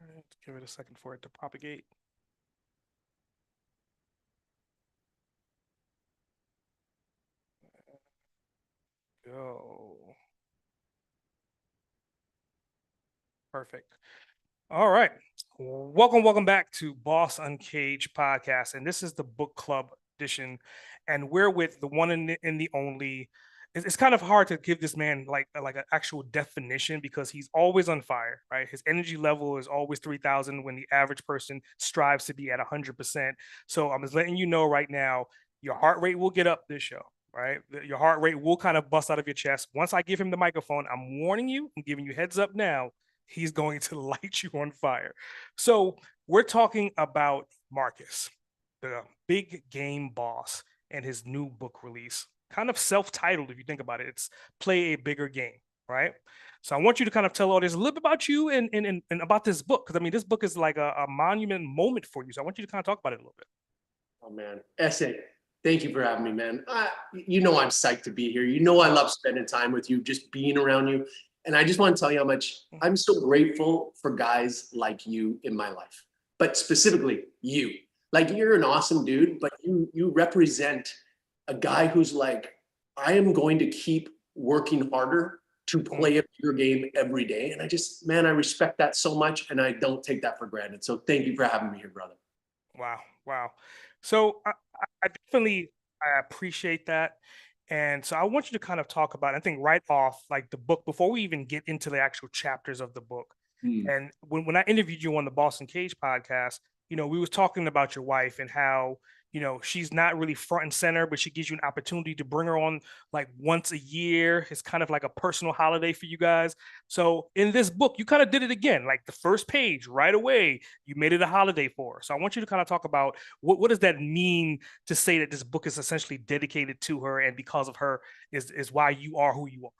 Right, give it a second for it to propagate. Go. Perfect. All right. Welcome back to Boss Uncaged podcast. And this is the book club edition. And we're with the one and the only. It's kind of hard to give this man like an actual definition because he's always on fire, right? His energy level is always 3,000 when the average person strives to be at 100%. So I'm just letting you know right now, your heart rate will get up this show, right? Your heart rate will kind of bust out of your chest. Once I give him the microphone, I'm warning you, I'm giving you heads up now, he's going to light you on fire. So we're talking about Markus, the big game boss, and his new book release. Kind of self-titled, if you think about it. It's Play a Bigger Game, right? So I want you to kind of tell all this a little bit about you and about this book, because I mean, this book is like a monument moment for you. So I want you to kind of talk about it a little bit. Oh man, Essay, thank you for having me, man. You know I'm psyched to be here. You know I love spending time with you, just being around you. And I just want to tell you how much I'm so grateful for guys like you in my life, but specifically you. Like, you're an awesome dude, but you represent a guy who's like, I am going to keep working harder to play a bigger game every day. And man, I respect that so much, and I don't take that for granted. So thank you for having me here, brother. Wow. So I definitely I appreciate that. And so I want you to kind of talk about, I think right off, like the book, before we even get into the actual chapters of the book. And when I interviewed you on the Boss Uncaged podcast, we was talking about your wife and how, she's not really front and center, but she gives you an opportunity to bring her on like once a year. It's kind of like a personal holiday for you guys. So in this book, you kind of did it again, like the first page right away, you made it a holiday for her. So I want you to kind of talk about what does that mean to say that this book is essentially dedicated to her, and because of her is why you are who you are.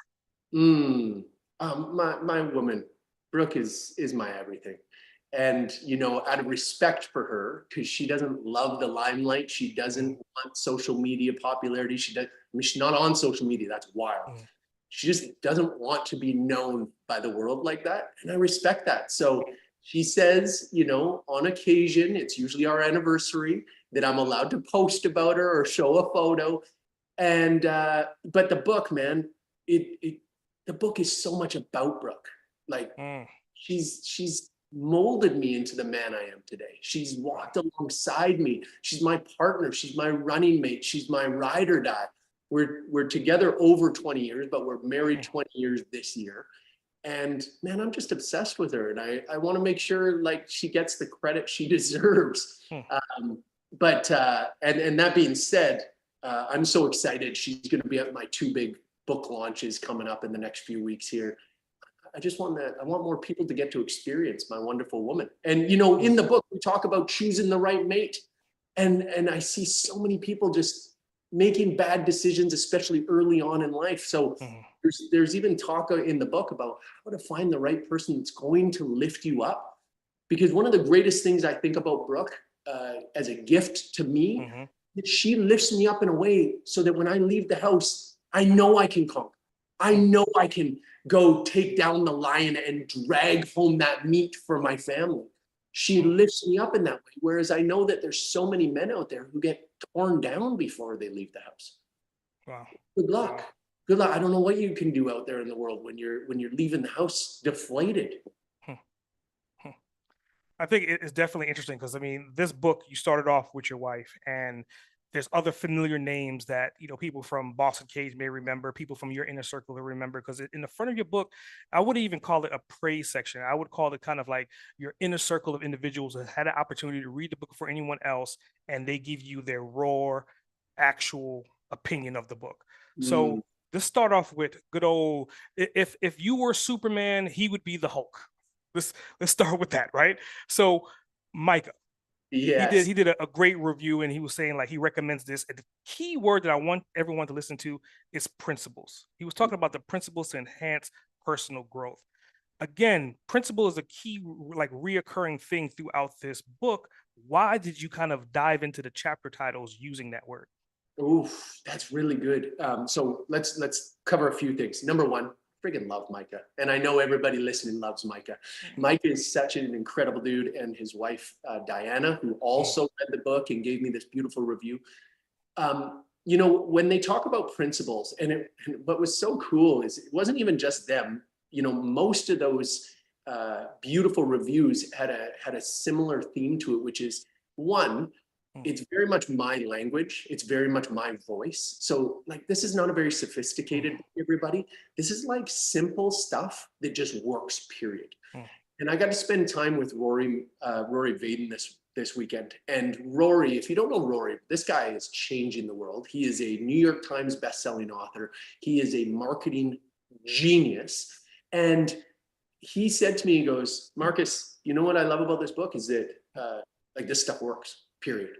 My woman, Brooke, is my everything. And, out of respect for her, because she doesn't love the limelight, she doesn't want social media popularity. She's not on social media. That's wild. She just doesn't want to be known by the world like that. And I respect that. So she says, on occasion, it's usually our anniversary, that I'm allowed to post about her or show a photo. And, but the book, man, the book is so much about Brooke. Like, she's molded me into the man I am today. She's walked alongside me. She's my partner. She's my running mate. She's my ride or die. We're together over 20 years, but we're married 20 years this year. And man, I'm just obsessed with her. And I want to make sure like she gets the credit she deserves. But that being said, I'm so excited. She's going to be at my two big book launches coming up in the next few weeks here. I want more people to get to experience my wonderful woman. And, in the book, we talk about choosing the right mate. And I see so many people just making bad decisions, especially early on in life. So there's even talk in the book about how to find the right person that's going to lift you up. Because one of the greatest things I think about Brooke as a gift to me, that she lifts me up in a way so that when I leave the house, I know I can conquer. I know I can go take down the lion and drag home that meat for my family. She lifts me up in that way. Whereas I know that there's so many men out there who get torn down before they leave the house. Wow. Good luck. Wow. Good luck. I don't know what you can do out there in the world when you're leaving the house deflated. I think it's definitely interesting because I mean, this book, you started off with your wife, and there's other familiar names that people from Boss Uncaged may remember, people from your inner circle will remember. Because in the front of your book, I wouldn't even call it a praise section. I would call it kind of like your inner circle of individuals that had an opportunity to read the book before anyone else, and they give you their raw, actual opinion of the book. So let's start off with good old. If you were Superman, he would be the Hulk. Let's start with that, right? So, Micah, yes, he did a great review, and he was saying like he recommends this. And the key word that I want everyone to listen to is principles. He was talking about the principles to enhance personal growth. Again, principle is a key like reoccurring thing throughout this book. Why did you kind of dive into the chapter titles using that word? Oof, that's really good. So let's cover a few things. Number one, friggin' love Micah. And I know everybody listening loves Micah. Micah is such an incredible dude, and his wife, Diana, who also read the book and gave me this beautiful review. You know, when they talk about principles, and what was so cool is it wasn't even just them. You know, most of those beautiful reviews had a similar theme to it, which is one, it's very much my language. It's very much my voice. So like, this is not a very sophisticated everybody. This is like simple stuff that just works, period. And I got to spend time with Rory Vaden this weekend. And Rory, if you don't know Rory, this guy is changing the world. He is a New York Times bestselling author. He is a marketing genius. And he said to me, he goes, Markus, you know what I love about this book is that like this stuff works, period.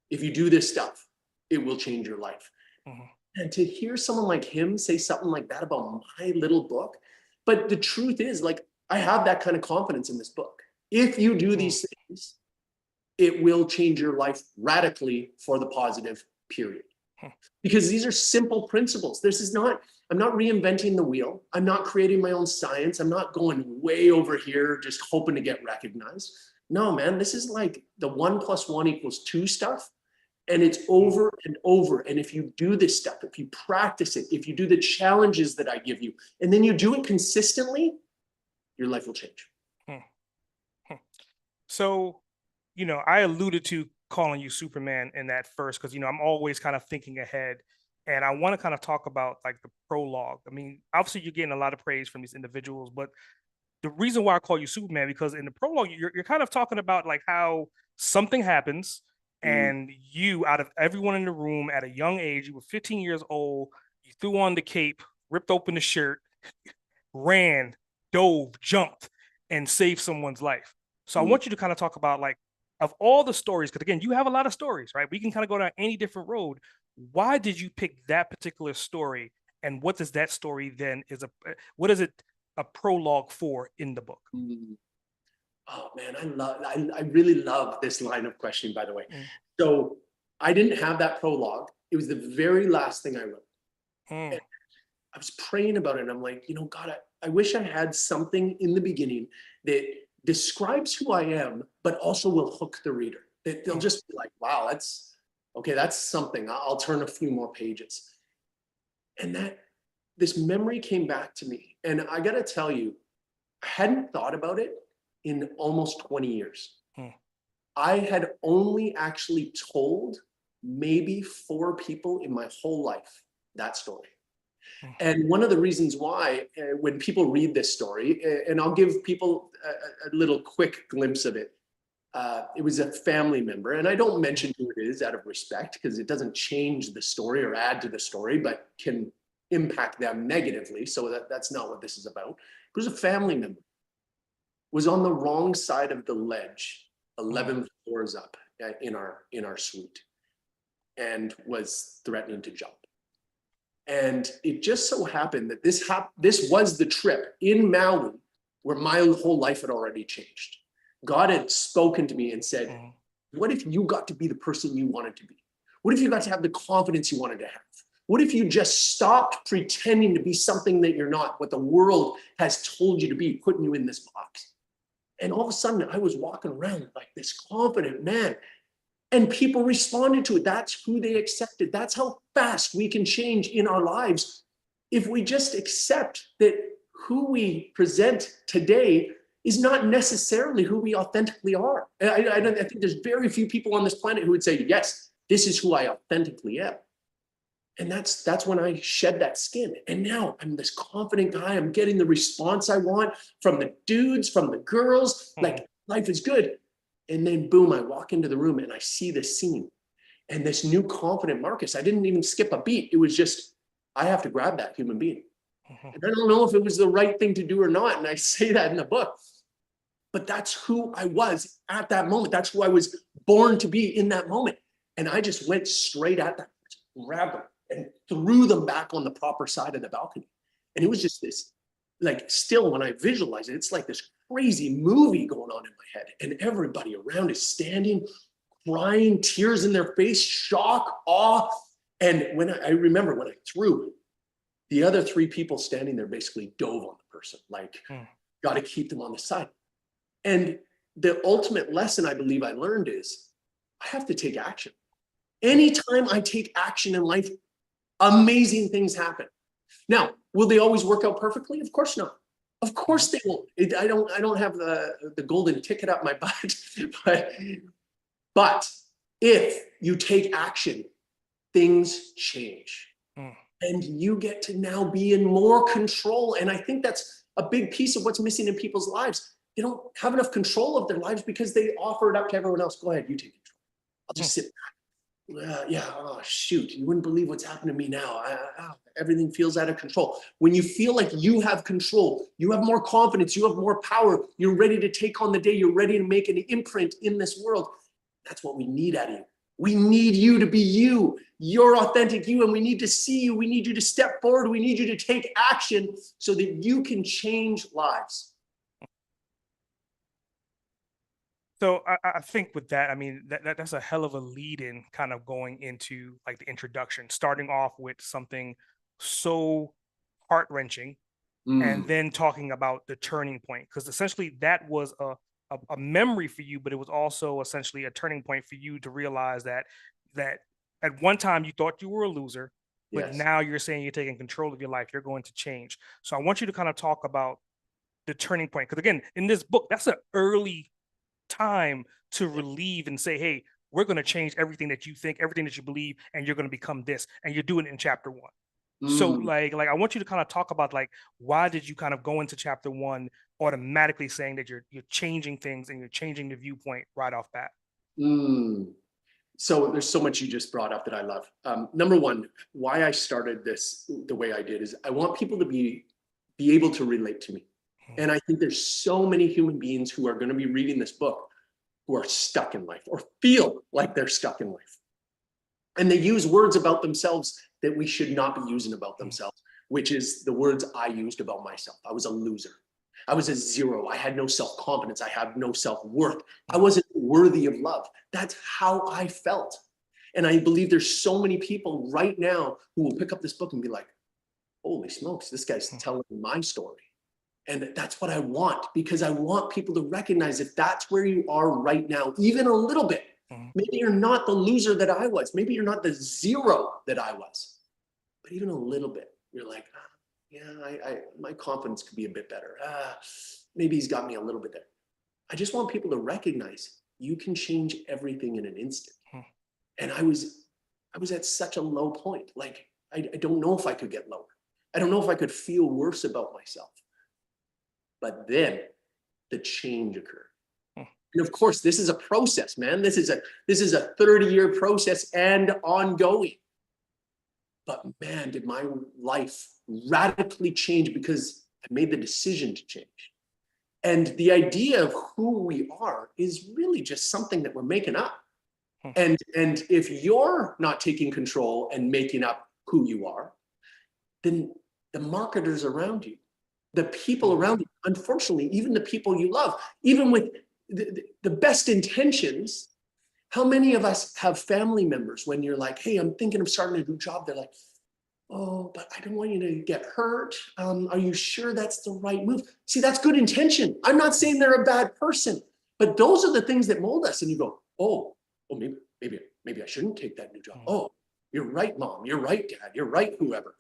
If you do this stuff, it will change your life. And to hear someone like him say something like that about my little book, but the truth is, like, I have that kind of confidence in this book. If you do these things, it will change your life radically for the positive, period. Because these are simple principles. This is not, I'm not reinventing the wheel. I'm not creating my own science. I'm not going way over here just hoping to get recognized. No, man, this is like the 1 + 1 = 2 stuff. And it's over and over. And if you do this stuff, if you practice it, if you do the challenges that I give you, and then you do it consistently, your life will change. So, you know, I alluded to calling you Superman in that first, because, you know, I'm always kind of thinking ahead. And I want to kind of talk about like the prologue. I mean, obviously you're getting a lot of praise from these individuals, but the reason why I call you Superman, because in the prologue, you're kind of talking about like how something happens and you, out of everyone in the room at a young age, you were 15 years old, you threw on the cape, ripped open the shirt, ran, dove, jumped, and saved someone's life. So I want you to kind of talk about, like, of all the stories, because again, you have a lot of stories, right? We can kind of go down any different road. Why did you pick that particular story? And what does that story then what is it a prologue for in the book? Oh man, I really love this line of questioning, by the way. So I didn't have that prologue. It was the very last thing I wrote. And I was praying about it, and I'm like, you know, God, I wish I had something in the beginning that describes who I am, but also will hook the reader. That they'll just be like, wow, that's something. I'll turn a few more pages. And this memory came back to me. And I got to tell you, I hadn't thought about it in almost 20 years. I had only actually told maybe 4 people in my whole life that story. And one of the reasons why, when people read this story, and I'll give people a little quick glimpse of it, it was a family member, and I don't mention who it is out of respect, because it doesn't change the story or add to the story, but can impact them negatively. So that's not what this is about. It was a family member, was on the wrong side of the ledge, 11 floors up in our suite, and was threatening to jump. And it just so happened that this was the trip in Maui where my whole life had already changed. God had spoken to me and said, what if you got to be the person you wanted to be? What if you got to have the confidence you wanted to have? What if you just stopped pretending to be something that you're not, what the world has told you to be, putting you in this box? And all of a sudden I was walking around like this confident man. And people responded to it. That's who they accepted. That's how fast we can change in our lives if we just accept that who we present today is not necessarily who we authentically are. I think there's very few people on this planet who would say, yes, this is who I authentically am. And that's when I shed that skin. And now I'm this confident guy. I'm getting the response I want from the dudes, from the girls. Like, life is good. And then boom, I walk into the room and I see this scene and this new confident Markus. I didn't even skip a beat. It was just, I have to grab that human being. And I don't know if it was the right thing to do or not. And I say that in the book, but that's who I was at that moment. That's who I was born to be in that moment. And I just went straight at that, grabbed them and threw them back on the proper side of the balcony. And it was just this, like, still when I visualize it, it's like this crazy movie going on in my head, and everybody around is standing, crying, tears in their face, shock, awe. And when I remember when I threw, The other three people standing there basically dove on the person, like, got to keep them on the side. And the ultimate lesson I believe I learned is I have to take action. Anytime I take action in life, amazing things happen. Now, will they always work out perfectly? Of course not. Of course they won't. I don't have the golden ticket up my butt, but if you take action, things change. And you get to now be in more control. And I think that's a big piece of what's missing in people's lives. They don't have enough control of their lives because they offer it up to everyone else. Go ahead, you take control. I'll just sit back. Yeah, oh shoot, you wouldn't believe what's happened to me now. Everything feels out of control. When you feel like you have control, you have more confidence, you have more power, you're ready to take on the day, you're ready to make an imprint in this world. That's what we need out of you. We need you to be you, your authentic you, and we need to see you. We need you to step forward. We need you to take action so that you can change lives. So I think with that, I mean, that's a hell of a lead in kind of going into like the introduction, starting off with something so heart-wrenching and then talking about the turning point, because essentially that was a memory for you, but it was also essentially a turning point for you to realize that at one time you thought you were a loser, but Yes. now you're saying you're taking control of your life, you're going to change. So I want you to kind of talk about the turning point, because again, in this book, that's an early time to relieve and say, hey, we're going to change everything that you think, everything that you believe, and you're going to become this, and you're doing it in chapter 1. So like I want you to kind of talk about like, why did you kind of go into chapter 1 automatically saying that you're changing things and you're changing the viewpoint right off bat? So there's so much you just brought up that I love. Number one, why I started this the way I did is I want people to be able to relate to me. And I think there's so many human beings who are going to be reading this book who are stuck in life or feel like they're stuck in life. And they use words about themselves that we should not be using about themselves, which is the words I used about myself. I was a loser. I was a zero. I had no self-confidence. I had no self-worth. I wasn't worthy of love. That's how I felt. And I believe there's so many people right now who will pick up this book and be like, holy smokes, this guy's telling my story. And that's what I want, because I want people to recognize if that's where you are right now, even a little bit. Maybe you're not the loser that I was. Maybe you're not the zero that I was. But even a little bit, you're like, my confidence could be a bit better. Maybe he's got me a little bit there. I just want people to recognize you can change everything in an instant. And I was at such a low point. Like, I don't know if I could get lower. I don't know if I could feel worse about myself. But then the change occurred. And of course, this is a process, man. This is a 30-year process and ongoing. But man, did my life radically change because I made the decision to change. And the idea of who we are is really just something that we're making up. And if you're not taking control and making up who you are, then the marketers around you, the people around you, unfortunately, even the people you love, even with the best intentions, how many of us have family members when you're like, hey, I'm thinking of starting a new job. They're like, oh, but I don't want you to get hurt. Are you sure that's the right move? See, that's good intention. I'm not saying they're a bad person, but those are the things that mold us. And you go, oh, maybe I shouldn't take that new job. Oh, you're right, mom. You're right, dad. You're right, whoever.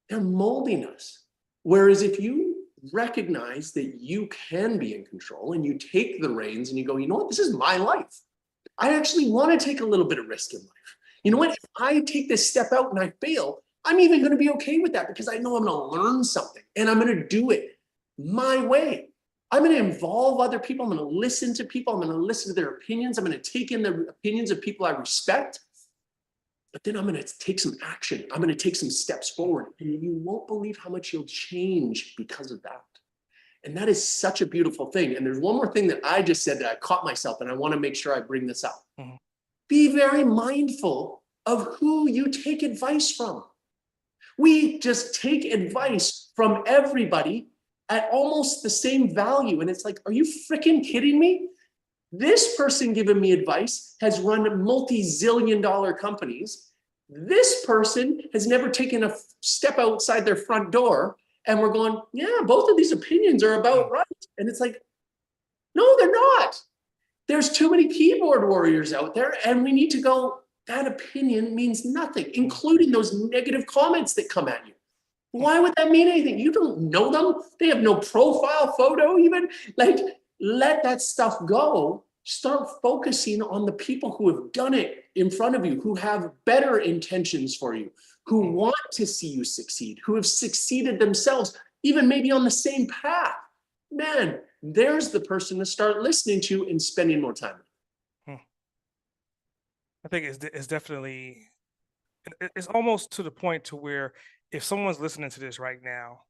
They're molding us. Whereas if you recognize that you can be in control and you take the reins and you go, you know what, this is my life. I actually want to take a little bit of risk in life. You know what, if I take this step out and I fail, I'm even going to be okay with that because I know I'm going to learn something and I'm going to do it my way. I'm going to involve other people. I'm going to listen to people. I'm going to listen to their opinions. I'm going to take in the opinions of people I respect. But then I'm going to take some action. I'm going to take some steps forward. And you won't believe how much you'll change because of that. And that is such a beautiful thing. And there's one more thing that I just said that I caught myself, and I want to make sure I bring this up. Be very mindful of who you take advice from. We just take advice from everybody at almost the same value. And it's like, are you freaking kidding me? This person giving me advice has run multi-zillion-dollar companies. This person has never taken a step outside their front door. And we're going, yeah, both of these opinions are about right. And it's like, no, they're not. There's too many keyboard warriors out there. And we need to go, that opinion means nothing, including those negative comments that come at you. Why would that mean anything? You don't know them. They have no profile photo even. Like, let that stuff go. Start focusing on the people who have done it in front of you, who have better intentions for you, who want to see you succeed, who have succeeded themselves, even maybe on the same path. Man, there's the person to start listening to and spending more time with. I think it's definitely, it's almost to the point to where if someone's listening to this right now,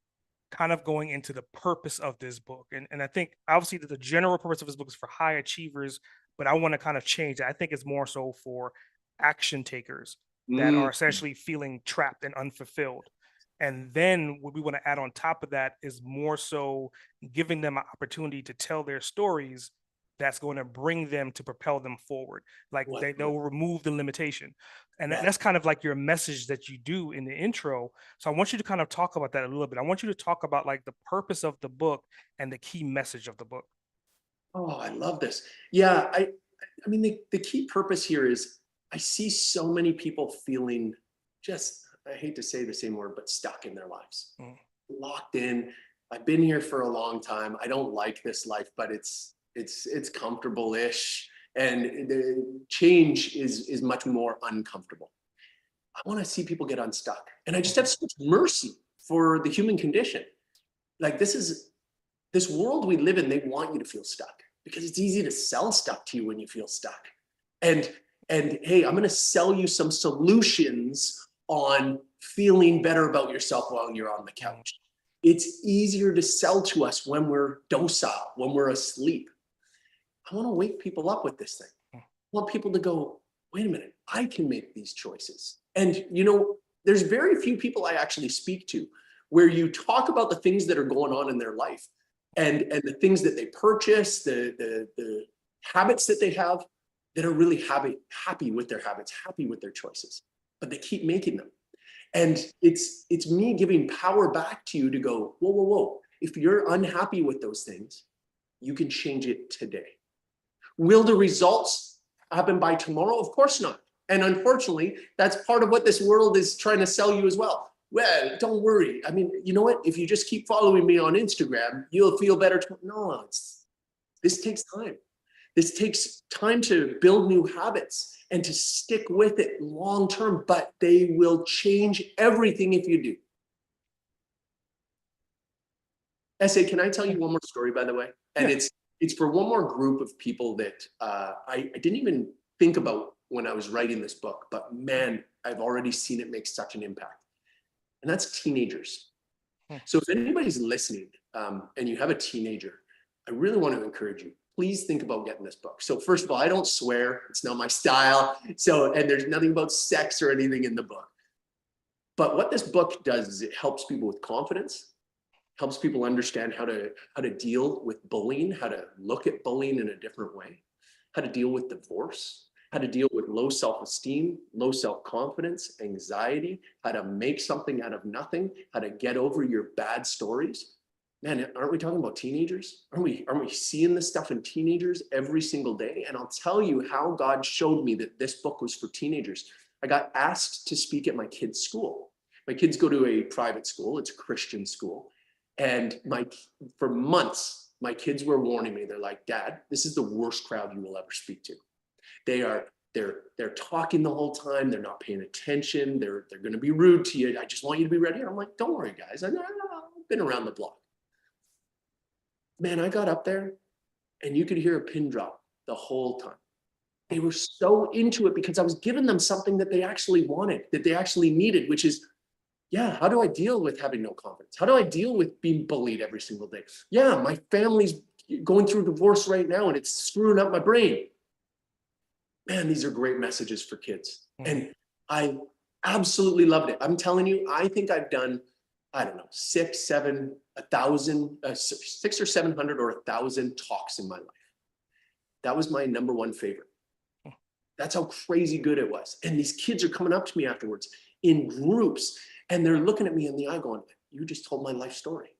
kind of going into the purpose of this book, and I think obviously that the general purpose of this book is for high achievers, but I want to kind of change it. I think it's more so for action takers that are essentially feeling trapped and unfulfilled. And then what we want to add on top of that is more so giving them an opportunity to tell their stories that's going to bring them to propel them forward. Like they'll remove the limitation. And that's kind of like your message that you do in the intro. So I want you to kind of talk about that a little bit. I want you to talk about like the purpose of the book and the key message of the book. Oh, I love this. Yeah, I mean, the key purpose here is I see so many people feeling just, I hate to say the same word, but stuck in their lives, locked in. I've been here for a long time. I don't like this life, but it's comfortable-ish, and the change is much more uncomfortable. I want to see people get unstuck, and I just have so much mercy for the human condition. Like this world we live in, they want you to feel stuck because it's easy to sell stuff to you when you feel stuck. And hey, I'm going to sell you some solutions on feeling better about yourself while you're on the couch. It's easier to sell to us when we're docile, when we're asleep. I want to wake people up with this thing. I want people to go, wait a minute, I can make these choices. And you know, there's very few people I actually speak to where you talk about the things that are going on in their life and the things that they purchase, the habits that they have that are really happy with their habits, happy with their choices, but they keep making them. And it's me giving power back to you to go, whoa, whoa, whoa. If you're unhappy with those things, you can change it today. Will the results happen by tomorrow? Of course not. And unfortunately, that's part of what this world is trying to sell you as well. Well, don't worry. I mean, you know what? If you just keep following me on Instagram, you'll feel better. No, this takes time. This takes time to build new habits and to stick with it long term, but they will change everything if you do. Essay, can I tell you one more story, by the way? And it's for one more group of people that I didn't even think about when I was writing this book, but man, I've already seen it make such an impact. And that's teenagers. So if anybody's listening and you have a teenager, I really want to encourage you. Please think about getting this book. So first of all, I don't swear. It's not my style. And there's nothing about sex or anything in the book. But what this book does is it helps people with confidence, helps people understand how to deal with bullying, how to look at bullying in a different way, how to deal with divorce, how to deal with low self-esteem, low self-confidence, anxiety, how to make something out of nothing, how to get over your bad stories. Man, aren't we talking about teenagers? Aren't we seeing this stuff in teenagers every single day? And I'll tell you how God showed me that this book was for teenagers. I got asked to speak at my kids' school. My kids go to a private school. It's a Christian school. And for months, my kids were warning me. They're like, Dad, this is the worst crowd you will ever speak to. They're talking the whole time. They're not paying attention. They're going to be rude to you. I just want you to be ready. And I'm like, don't worry, guys. I've been around the block. Man, I got up there and you could hear a pin drop the whole time. They were so into it because I was giving them something that they actually wanted, that they actually needed, which is, yeah, how do I deal with having no confidence? How do I deal with being bullied every single day? Yeah, my family's going through divorce right now and it's screwing up my brain. Man, these are great messages for kids. And I absolutely loved it. I'm telling you, I think I've done, I don't know, 600 or 700 or 1,000 talks in my life. That was my number one favorite. That's how crazy good it was. And these kids are coming up to me afterwards in groups, and they're looking at me in the eye going, you just told my life story.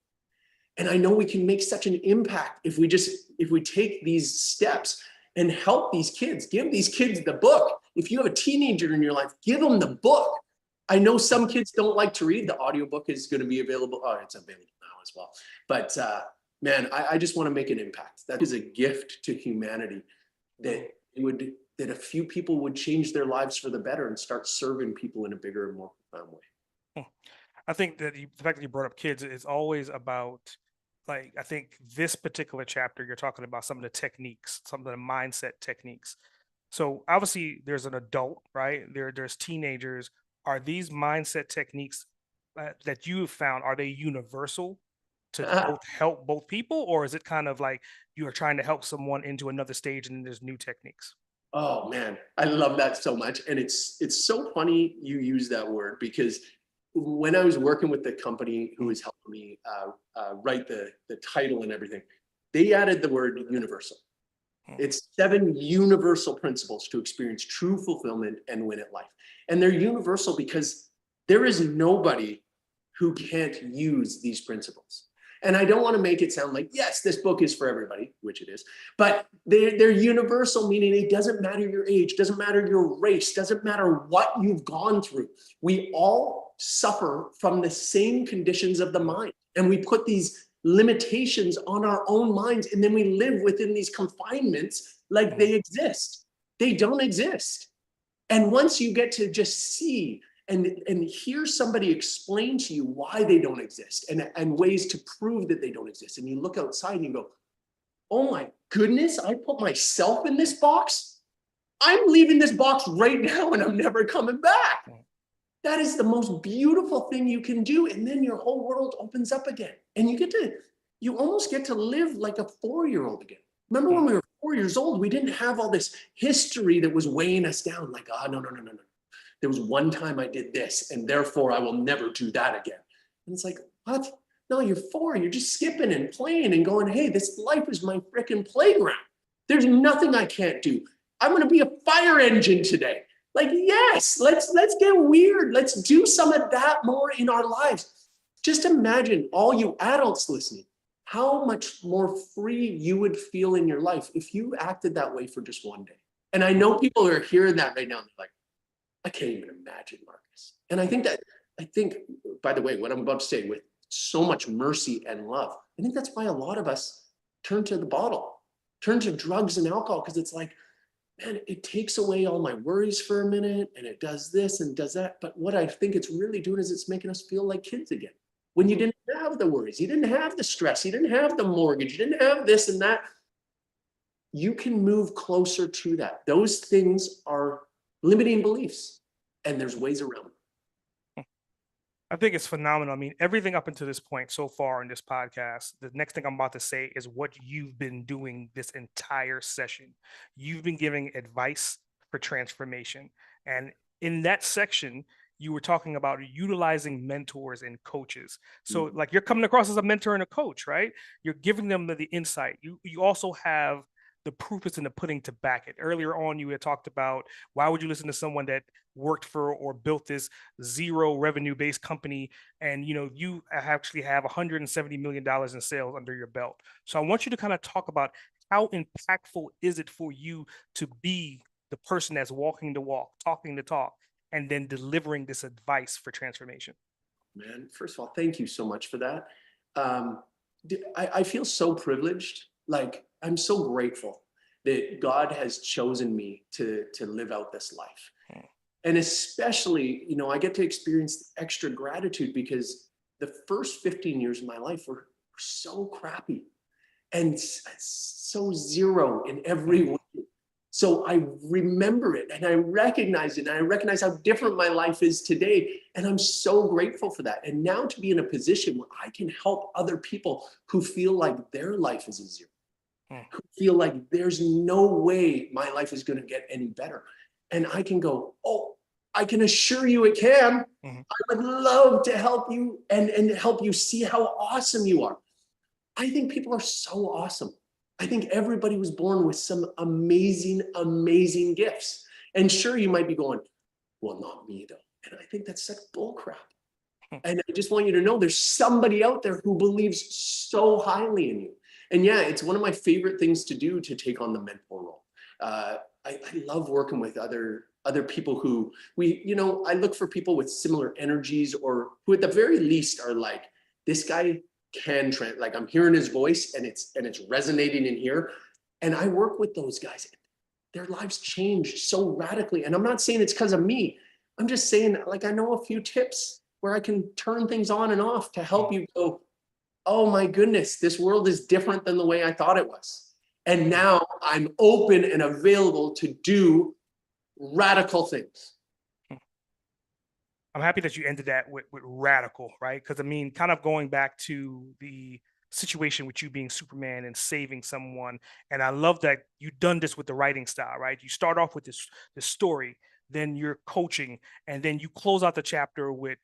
And I know we can make such an impact if we take these steps and help these kids, give these kids the book. If you have a teenager in your life, give them the book. I know some kids don't like to read. The audiobook is going to be available. Oh, it's available now as well. But man, I just want to make an impact. That is a gift to humanity, that a few people would change their lives for the better and start serving people in a bigger and more profound way. I think that the fact that you brought up kids is always about, like, I think this particular chapter, you're talking about some of the techniques, some of the mindset techniques. So obviously there's an adult, right? There's teenagers. Are these mindset techniques that you have found, are they universal to both help both people, or is it kind of like you are trying to help someone into another stage and then there's new techniques? Oh man, I love that so much. And it's so funny you use that word, because when I was working with the company who was helping me write the title and everything, they added the word universal. It's 7 universal principles to experience true fulfillment and win at life. And they're universal because there is nobody who can't use these principles. And I don't want to make it sound like, yes, this book is for everybody, which it is, but they're universal, meaning it doesn't matter your age, doesn't matter your race, doesn't matter what you've gone through. We all suffer from the same conditions of the mind. And we put these limitations on our own minds, and then we live within these confinements like they exist. They don't exist. And once you get to just see and hear somebody explain to you why they don't exist, and ways to prove that they don't exist, and you look outside and you go, oh my goodness, I put myself in this box. I'm leaving this box right now and I'm never coming back. That is the most beautiful thing you can do. And then your whole world opens up again. And you almost get to live like a 4-year-old again. Remember when we were 4 years old, we didn't have all this history that was weighing us down. Like, oh, no. There was one time I did this, and therefore I will never do that again. And it's like, what? No, you're 4. You're just skipping and playing and going, hey, this life is my freaking playground. There's nothing I can't do. I'm going to be a fire engine today. Like, yes, let's get weird. Let's do some of that more in our lives. Just imagine, all you adults listening, how much more free you would feel in your life if you acted that way for just one day. And I know people are hearing that right now, and they're like, I can't even imagine, Markus. And I think, by the way, what I'm about to say, with so much mercy and love, I think that's why a lot of us turn to the bottle, turn to drugs and alcohol, because it's like, man, it takes away all my worries for a minute, and it does this and does that. But what I think it's really doing is it's making us feel like kids again. When you didn't have the worries, you didn't have the stress, you didn't have the mortgage, you didn't have this and that. You can move closer to that. Those things are limiting beliefs, and there's ways around them. I think it's phenomenal. I mean, everything up until this point so far in this podcast, the next thing I'm about to say is what you've been doing this entire session. You've been giving advice for transformation. And in that section, you were talking about utilizing mentors and coaches. So like, you're coming across as a mentor and a coach, right? You're giving them the insight. You also have the proof is in the pudding to back it. Earlier on, you had talked about, why would you listen to someone that worked for or built this 0 revenue-based company, and you actually have $170 million in sales under your belt. So I want you to kind of talk about how impactful is it for you to be the person that's walking the walk, talking the talk, and then delivering this advice for transformation. Man, first of all, thank you so much for that. I feel so privileged. Like, I'm so grateful that God has chosen me to live out this life. And especially, I get to experience extra gratitude because the first 15 years of my life were so crappy and so 0 in every way. So I remember it, and I recognize it, and I recognize how different my life is today. And I'm so grateful for that. And now to be in a position where I can help other people who feel like their life is a 0. Who feel like there's no way my life is going to get any better. And I can go, oh, I can assure you it can. I would love to help you and help you see how awesome you are. I think people are so awesome. I think everybody was born with some amazing, amazing gifts. And sure, you might be going, well, not me though. And I think that's such bull crap. And I just want you to know there's somebody out there who believes so highly in you. And yeah, it's one of my favorite things to do, to take on the mentor role. I love working with other people who I look for people with similar energies, or who at the very least are like, this guy can like, I'm hearing his voice and it's resonating in here. And I work with those guys. Their lives changed so radically. And I'm not saying it's because of me. I'm just saying, like, I know a few tips where I can turn things on and off to help you go, oh my goodness, this world is different than the way I thought it was. And now I'm open and available to do radical things. I'm happy that you ended that with radical, right? Because I mean, kind of going back to the situation with you being Superman and saving someone. And I love that you've done this with the writing style, right? You start off with this story, then you're coaching, and then you close out the chapter with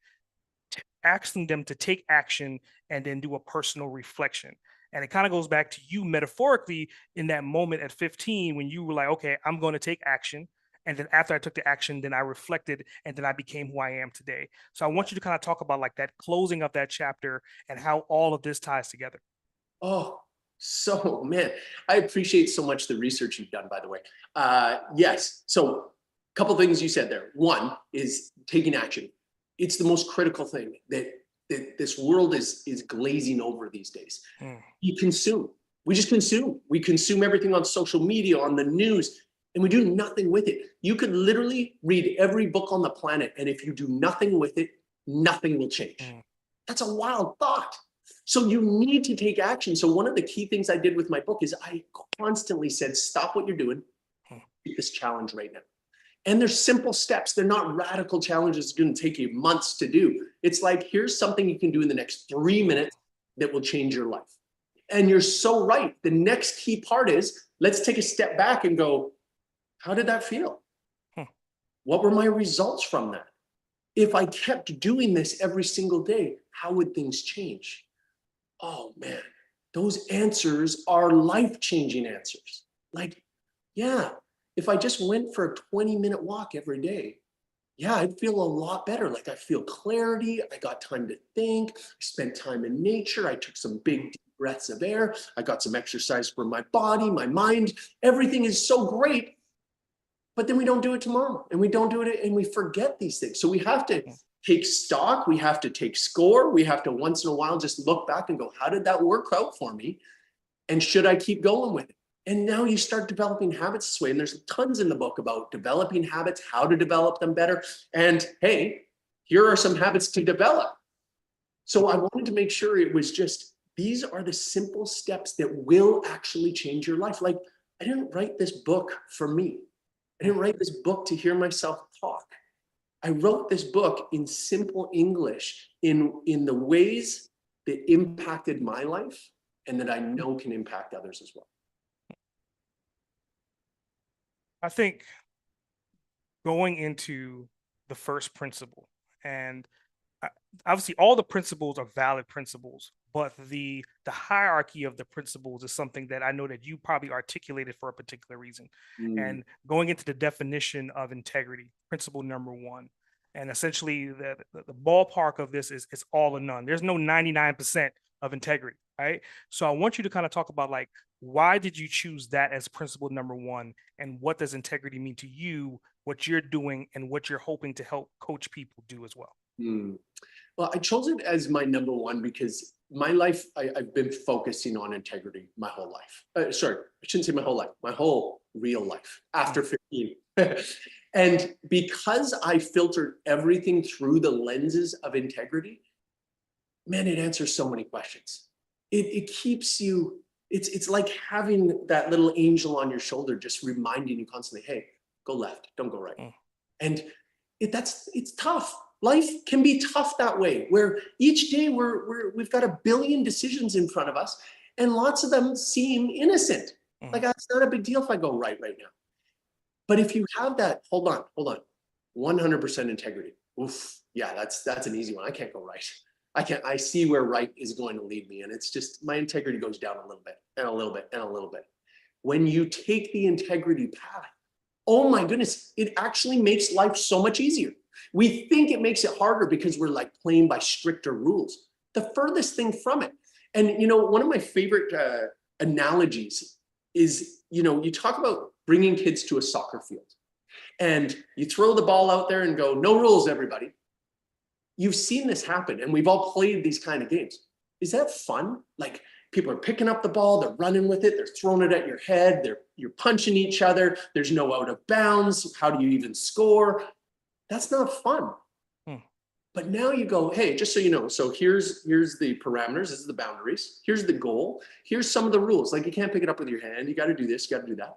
asking them to take action and then do a personal reflection. And it kind of goes back to you metaphorically in that moment at 15 when you were like, okay, I'm going to take action. And then after I took the action, then I reflected and then I became who I am today. So I want you to kind of talk about like that closing of that chapter and how all of this ties together. Oh, so man, I appreciate so much the research you've done, by the way. Yes. So a couple things you said there. One is taking action. It's the most critical thing that this world is glazing over these days. You consume. We just consume. We consume everything on social media, on the news, and we do nothing with it. You could literally read every book on the planet, and if you do nothing with it, nothing will change. That's a wild thought. So you need to take action. So one of the key things I did with my book is I constantly said, stop what you're doing. Take this challenge right now. And there's simple steps. They're not radical challenges it's going to take you months to do. It's like, here's something you can do in the next 3 minutes that will change your life. And you're so right. The next key part is, let's take a step back and go, how did that feel? What were my results from that? If I kept doing this every single day, how would things change? Oh man, those answers are life-changing answers. Like, yeah, if I just went for a 20-minute walk every day, yeah, I'd feel a lot better. Like I feel clarity. I got time to think. I spent time in nature. I took some big deep breaths of air. I got some exercise for my body, my mind. Everything is so great. But then we don't do it tomorrow, and we don't do it, and we forget these things. So we have to take stock. We have to take score. We have to once in a while just look back and go, how did that work out for me? And should I keep going with it? And now you start developing habits this way. And there's tons in the book about developing habits, how to develop them better. And hey, here are some habits to develop. So I wanted to make sure it was just, these are the simple steps that will actually change your life. Like, I didn't write this book for me. I didn't write this book to hear myself talk. I wrote this book in simple English in the ways that impacted my life and that I know can impact others as well. I think going into the first principle, and obviously all the principles are valid principles, but the hierarchy of the principles is something that I know that you probably articulated for a particular reason. And going into the definition of integrity, principle number one, and essentially the ballpark of this is all or none. There's no 99% of integrity, right? So I want you to kind of talk about like, why did you choose that as principle number one? And what does integrity mean to you, what you're doing, and what you're hoping to help coach people do as well? Well, I chose it as my number one because my life, I've been focusing on integrity my whole life. Sorry, I shouldn't say my whole life, my whole real life after 15. And because I filtered everything through the lenses of integrity, man, it answers so many questions. It keeps you, it's like having that little angel on your shoulder, just reminding you constantly, hey, go left, don't go right. And it's tough. Life can be tough that way, where each day we've got a billion decisions in front of us, and lots of them seem innocent. Like, it's not a big deal if I go right now. But if you have that, hold on, 100% integrity. Oof, yeah, that's an easy one. I can't go right. I see where right is going to lead me, and it's just my integrity goes down a little bit and a little bit and a little bit. When you take the integrity path, oh my goodness, it actually makes life so much easier. We think it makes it harder because we're like playing by stricter rules. The furthest thing from it. And, one of my favorite analogies is, you talk about bringing kids to a soccer field and you throw the ball out there and go, no rules, everybody. You've seen this happen, and we've all played these kind of games. Is that fun? Like, people are picking up the ball, they're running with it, they're throwing it at your head, you're punching each other, there's no out of bounds. How do you even score? That's not fun. But now you go, hey, just so you know, so here's the parameters, this is the boundaries, here's the goal, here's some of the rules. Like, you can't pick it up with your hand, you got to do this, you got to do that.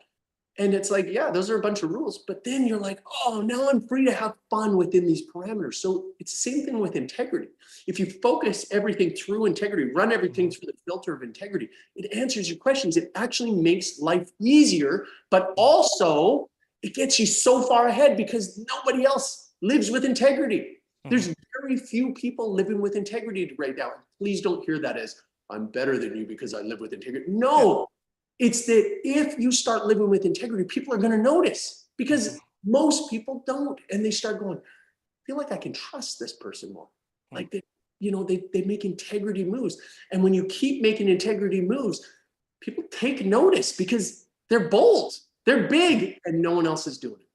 And it's like, yeah, those are a bunch of rules, but then you're like, oh, now I'm free to have fun within these parameters. So it's the same thing with integrity. If you focus everything through integrity, run everything through the filter of integrity, it answers your questions. It actually makes life easier, but also it gets you so far ahead because nobody else lives with integrity. There's very few people living with integrity right now. Please don't hear that as I'm better than you because I live with integrity. No. It's that if you start living with integrity, people are going to notice because most people don't. And they start going, I feel like I can trust this person more. Like they make integrity moves. And when you keep making integrity moves, people take notice because they're bold, they're big, and no one else is doing it.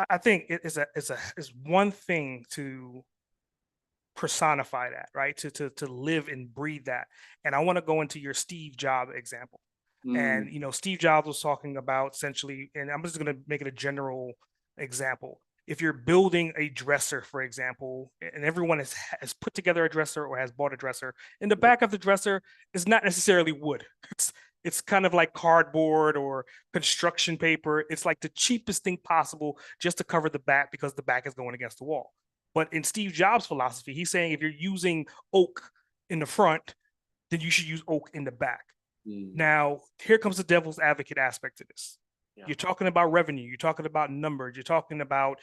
I think it's one thing to personify that, right? To live and breathe that. And I want to go into your Steve Jobs example. And Steve Jobs was talking about essentially, and I'm just going to make it a general example. If you're building a dresser, for example, and everyone has put together a dresser or has bought a dresser, in the back of the dresser is not necessarily wood. It's kind of like cardboard or construction paper. It's like the cheapest thing possible just to cover the back because the back is going against the wall. But in Steve Jobs' philosophy, he's saying if you're using oak in the front, then you should use oak in the back. Now, here comes the devil's advocate aspect to this. Yeah. You're talking about revenue. You're talking about numbers. You're talking about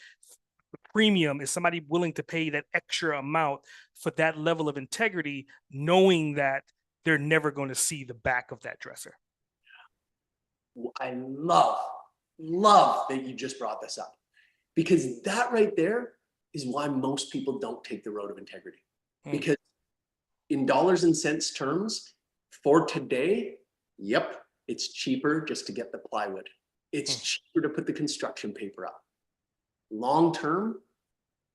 the premium. Is somebody willing to pay that extra amount for that level of integrity, knowing that they're never going to see the back of that dresser? I love that you just brought this up, because that right there is why most people don't take the road of integrity. Because in dollars and cents terms, for today, yep, it's cheaper just to get the plywood. It's cheaper to put the construction paper up. Long term,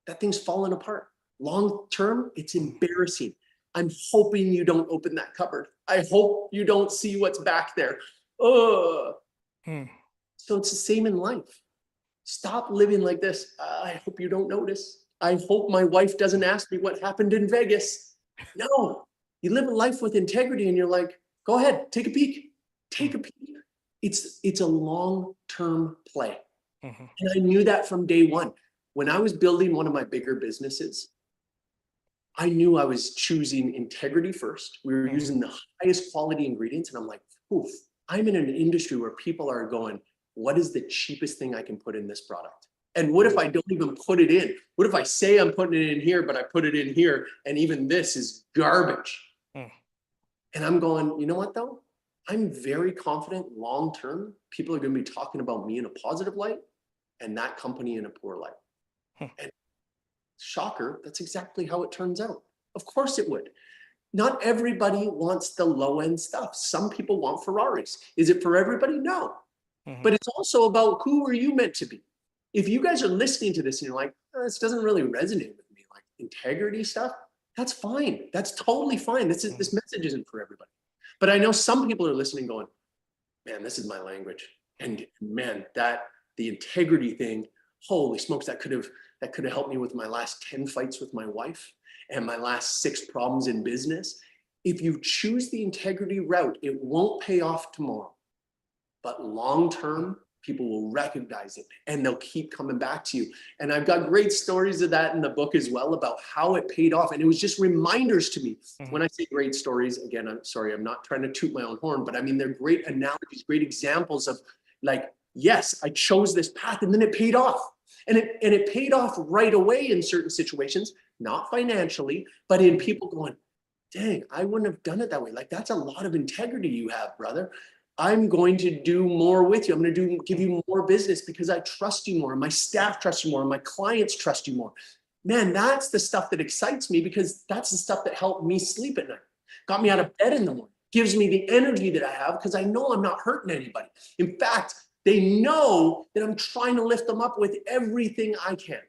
that thing's falling apart. Long term, it's embarrassing. I'm hoping you don't open that cupboard. I hope you don't see what's back there. So it's the same in life. Stop living like this. I hope you don't notice. I hope my wife doesn't ask me what happened in Vegas. No, you live a life with integrity and you're like, go ahead, take a peek. Take a peek. It's a long-term play. And I knew that from day one. When I was building one of my bigger businesses, I knew I was choosing integrity first. We were using the highest quality ingredients. And I'm like, oof, I'm in an industry where people are going, what is the cheapest thing I can put in this product? And what if I don't even put it in? What if I say I'm putting it in here, but I put it in here, and even this is garbage? And I'm going, you know what though? I'm very confident long-term, people are going to be talking about me in a positive light and that company in a poor light. And shocker, that's exactly how it turns out. Of course it would. Not everybody wants the low-end stuff. Some people want Ferraris. Is it for everybody? No. But it's also about who are you meant to be? If you guys are listening to this and you're like, oh, this doesn't really resonate with me, like integrity stuff, that's fine. That's totally fine. This message isn't for everybody. But I know some people are listening going, man, this is my language. And man, the integrity thing, holy smokes, that could have helped me with my last 10 fights with my wife and my last 6 problems in business. If you choose the integrity route, it won't pay off tomorrow. But long-term, people will recognize it and they'll keep coming back to you. And I've got great stories of that in the book as well about how it paid off. And it was just reminders to me. When I say great stories, again, I'm sorry, I'm not trying to toot my own horn, but I mean, they're great analogies, great examples of like, yes, I chose this path and then it paid off. And it paid off right away in certain situations, not financially, but in people going, dang, I wouldn't have done it that way. Like, that's a lot of integrity you have, brother. I'm going to do more with you. I'm going to give you more business because I trust you more. My staff trusts you more. My clients trust you more. Man, that's the stuff that excites me because that's the stuff that helped me sleep at night. Got me out of bed in the morning. Gives me the energy that I have because I know I'm not hurting anybody. In fact, they know that I'm trying to lift them up with everything I can.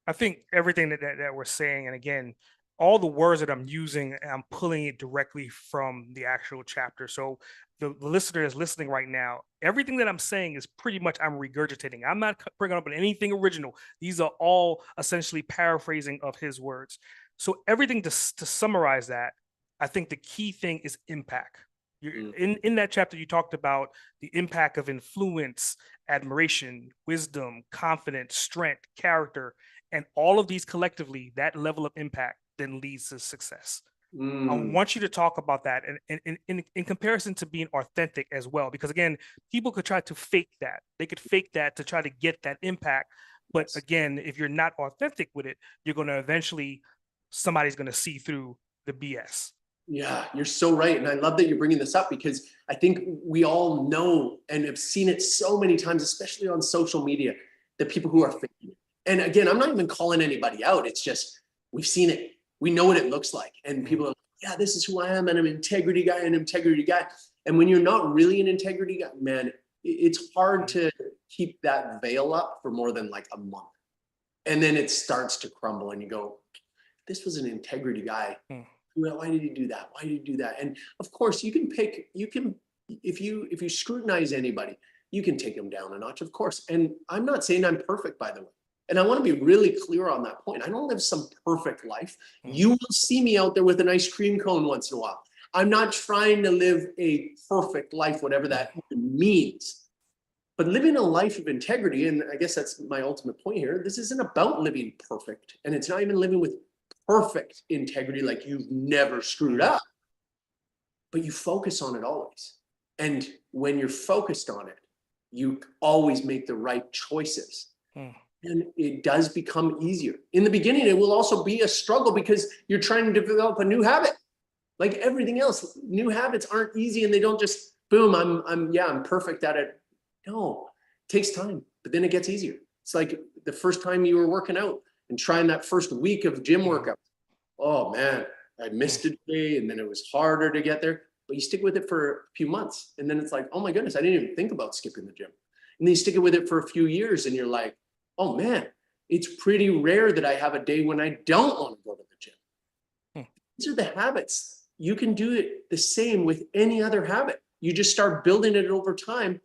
I think everything that we're saying, and again, all the words that I'm using, I'm pulling it directly from the actual chapter. So the listener is listening right now. Everything that I'm saying is pretty much I'm regurgitating. I'm not bringing up anything original. These are all essentially paraphrasing of his words. So everything to summarize that, I think the key thing is impact. In that chapter, you talked about the impact of influence, admiration, wisdom, confidence, strength, character, and all of these collectively, that level of impact then leads to success. I want you to talk about that and in comparison to being authentic as well, because again, people could try to fake that. They could fake that to try to get that impact. But again, if you're not authentic with it, you're going to eventually, somebody's going to see through the BS. Yeah, you're so right. And I love that you're bringing this up because I think we all know and have seen it so many times, especially on social media, the people who are faking it. And again, I'm not even calling anybody out. It's just, we've seen it. We know what it looks like. And people are like, yeah, this is who I am. And I'm an integrity guy, an integrity guy. And when you're not really an integrity guy, man, it's hard to keep that veil up for more than like a month. And then it starts to crumble and you go, this was an integrity guy. Why did he do that? Why did he do that? And of course you can if you scrutinize anybody, you can take them down a notch, of course. And I'm not saying I'm perfect, by the way. And I want to be really clear on that point. I don't live some perfect life. You will see me out there with an ice cream cone once in a while. I'm not trying to live a perfect life, whatever that means. But living a life of integrity, and I guess that's my ultimate point here, this isn't about living perfect. And it's not even living with perfect integrity, like you've never screwed up, but you focus on it always. And when you're focused on it, you always make the right choices. And it does become easier. In the beginning, it will also be a struggle because you're trying to develop a new habit. Like everything else, new habits aren't easy and they don't just, boom, I'm perfect at it. No, it takes time, but then it gets easier. It's like the first time you were working out and trying that first week of gym workout. Oh man, I missed a day and then it was harder to get there, but you stick with it for a few months. And then it's like, oh my goodness, I didn't even think about skipping the gym. And then you stick it with it for a few years and you're like, oh man, it's pretty rare that I have a day when I don't want to go to the gym. These are the habits. You can do it the same with any other habit. You just start building it over time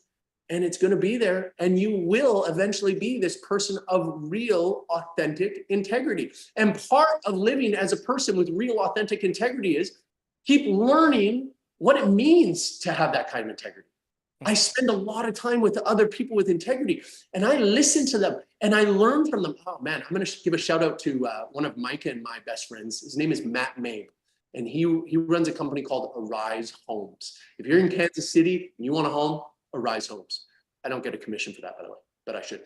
and it's going to be there. And you will eventually be this person of real, authentic integrity. And part of living as a person with real, authentic integrity is keep learning what it means to have that kind of integrity. I spend a lot of time with other people with integrity and I listen to them and I learn from them. Oh man, I'm going to give a shout out to one of Micah and my best friends. His name is Matt Mabe and he runs a company called Arise Homes. If you're in Kansas City and you want a home, Arise Homes. I don't get a commission for that, by the way, but I should.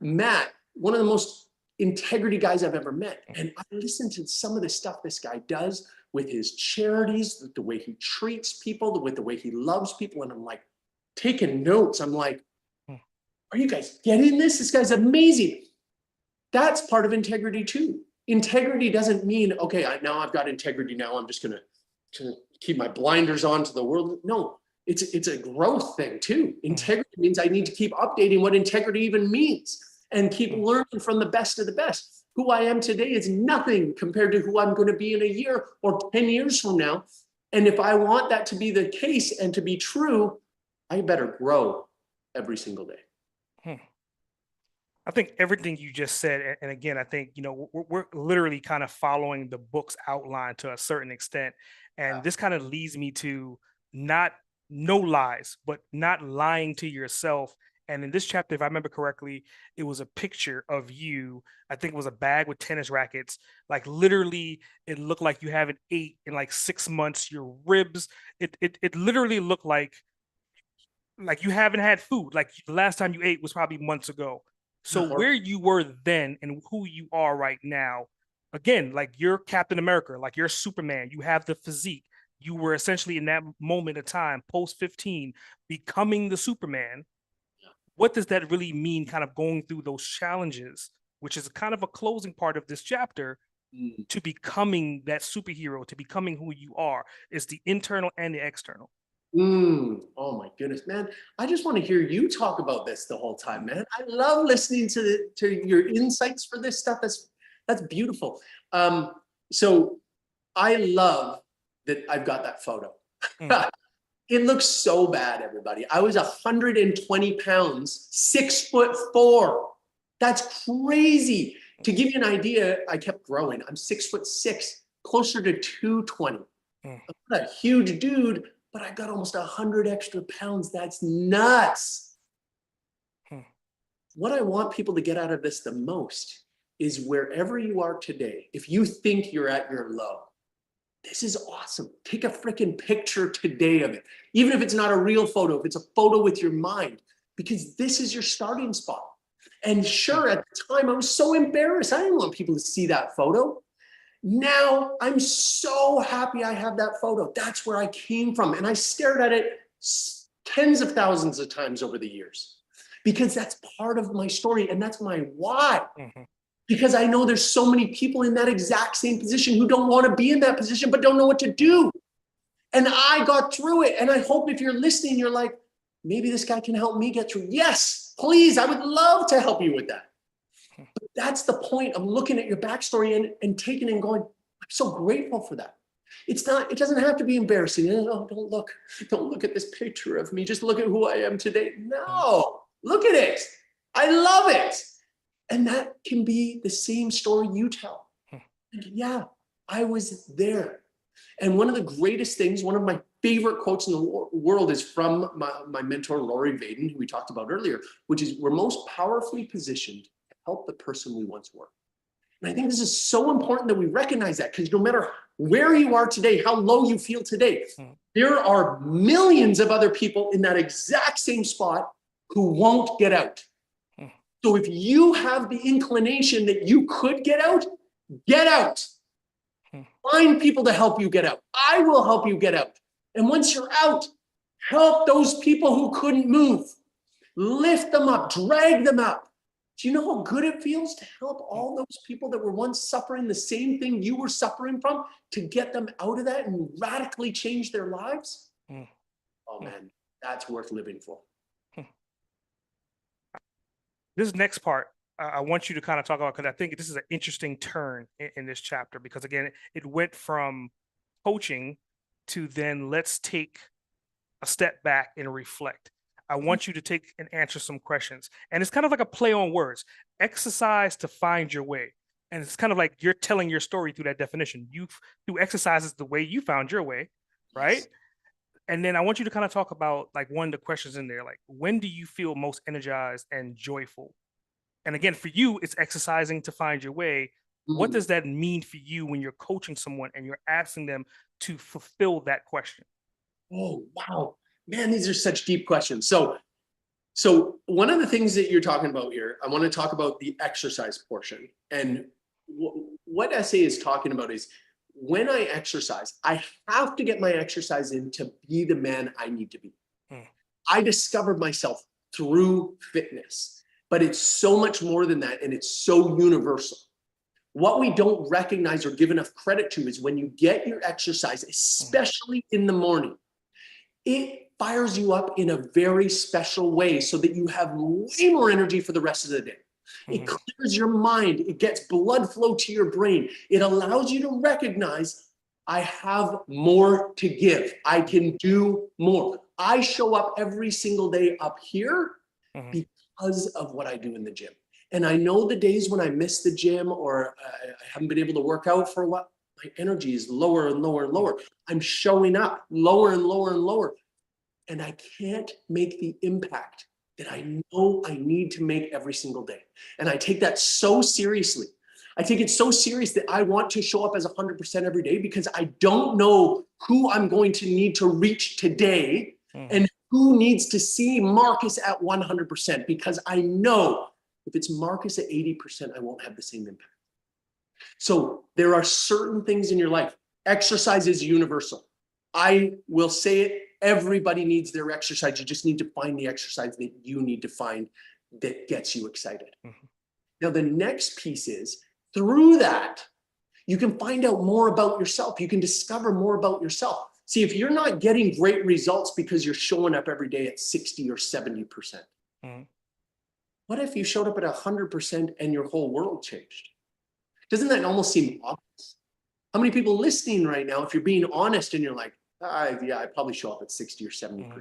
Matt, one of the most integrity guys I've ever met. And I listen to some of the stuff this guy does with his charities, the way he treats people, with the way he loves people. And I'm like, taking notes. I'm like, are you guys getting this? This guy's amazing. That's part of integrity too. Integrity doesn't mean, okay, now I've got integrity. Now I'm just going to keep my blinders on to the world. No, it's a growth thing too. Integrity means I need to keep updating what integrity even means and keep learning from the best of the best. Who I am today is nothing compared to who I'm going to be in a year or 10 years from now. And if I want that to be the case and to be true, I better grow every single day. I think everything you just said, and again, I think, we're literally kind of following the book's outline to a certain extent. And this kind of leads me to no lies, but not lying to yourself. And in this chapter, if I remember correctly, it was a picture of you. I think it was a bag with tennis rackets. Like literally, it looked like you haven't ate in like 6 months. Your ribs, it literally looked like you haven't had food. Like the last time you ate was probably months ago. So where you were then and who you are right now, again, like you're Captain America, like you're Superman, you have the physique, you were essentially in that moment of time, post 15, becoming the Superman. What does that really mean, kind of going through those challenges, which is kind of a closing part of this chapter, to becoming that superhero, to becoming who you are, is the internal and the external. Oh my goodness, man. I just want to hear you talk about this the whole time, man. I love listening to your insights for this stuff. That's beautiful. So I love that I've got that photo. It looks so bad, everybody. I was 120 pounds, 6'4". That's crazy. To give you an idea, I kept growing. I'm 6'6", closer to 220. I'm not a huge dude, but I got almost 100 extra pounds. That's nuts. What I want people to get out of this the most is wherever you are today, if you think you're at your low, this is awesome. Take a freaking picture today of it. Even if it's not a real photo, if it's a photo with your mind, because this is your starting spot. And sure, at the time, I was so embarrassed. I didn't want people to see that photo. Now I'm so happy I have that photo. That's where I came from. And I stared at it tens of thousands of times over the years, because that's part of my story. And that's my why. Because I know there's so many people in that exact same position who don't want to be in that position, but don't know what to do. And I got through it. And I hope if you're listening, you're like, maybe this guy can help me get through. Yes, please. I would love to help you with that. But that's the point of looking at your backstory and taking it and going, I'm so grateful for that. It doesn't have to be embarrassing. Oh, don't look at this picture of me. Just look at who I am today. No, look at it. I love it. And that can be the same story you tell. Yeah, I was there. And one of the greatest things, one of my favorite quotes in the world is from my mentor, Rory Vaden, who we talked about earlier, which is, we're most powerfully positioned to help the person we once were. And I think this is so important that we recognize that, because no matter where you are today, how low you feel today, there are millions of other people in that exact same spot who won't get out. So if you have the inclination that you could get out, get out. Find people to help you get out. I will help you get out. And once you're out, help those people who couldn't move. Lift them up, drag them up. Do you know how good it feels to help all those people that were once suffering the same thing you were suffering from, to get them out of that and radically change their lives? Oh man, that's worth living for. This next part, I want you to kind of talk about, because I think this is an interesting turn in this chapter, because again, it went from coaching to then let's take a step back and reflect. I want you to take and answer some questions. And it's kind of like a play on words. Exercise to find your way. And it's kind of like you're telling your story through that definition. You do exercises the way you found your way, right? Yes. And then I want you to kind of talk about, like, one of the questions in there, like, when do you feel most energized and joyful? And again, for you, it's exercising to find your way. What does that mean for you when you're coaching someone and you're asking them to fulfill that question? Oh, wow. Man, these are such deep questions. So one of the things that you're talking about here, I want to talk about the exercise portion. And what SA is talking about is, when I exercise, I have to get my exercise in to be the man I need to be. I discovered myself through fitness, but it's so much more than that. And it's so universal. What we don't recognize or give enough credit to is when you get your exercise, especially in the morning, it fires you up in a very special way so that you have way more energy for the rest of the day. It clears your mind. It gets blood flow to your brain. It allows you to recognize, I have more to give. I can do more. I show up every single day up here because of what I do in the gym. And I know the days when I miss the gym or I haven't been able to work out for a while, my energy is lower and lower and lower. I'm showing up lower and lower and lower. And I can't make the impact that I know I need to make every single day. And I take that so seriously. I take it so serious that I want to show up as 100% every day, because I don't know who I'm going to need to reach today and who needs to see Markus at 100%, because I know if it's Markus at 80%, I won't have the same impact. So there are certain things in your life. Exercise is universal. I will say it, everybody needs their exercise. You just need to find the exercise that you need to find that gets you excited. Mm-hmm. Now, the next piece is through that, you can find out more about yourself. You can discover more about yourself. See, if you're not getting great results because you're showing up every day at 60 or 70%, mm-hmm. what if you showed up at 100% and your whole world changed? Doesn't that almost seem obvious? How many people listening right now, if you're being honest and you're like, yeah, I probably show up at 60 or 70%. Mm-hmm.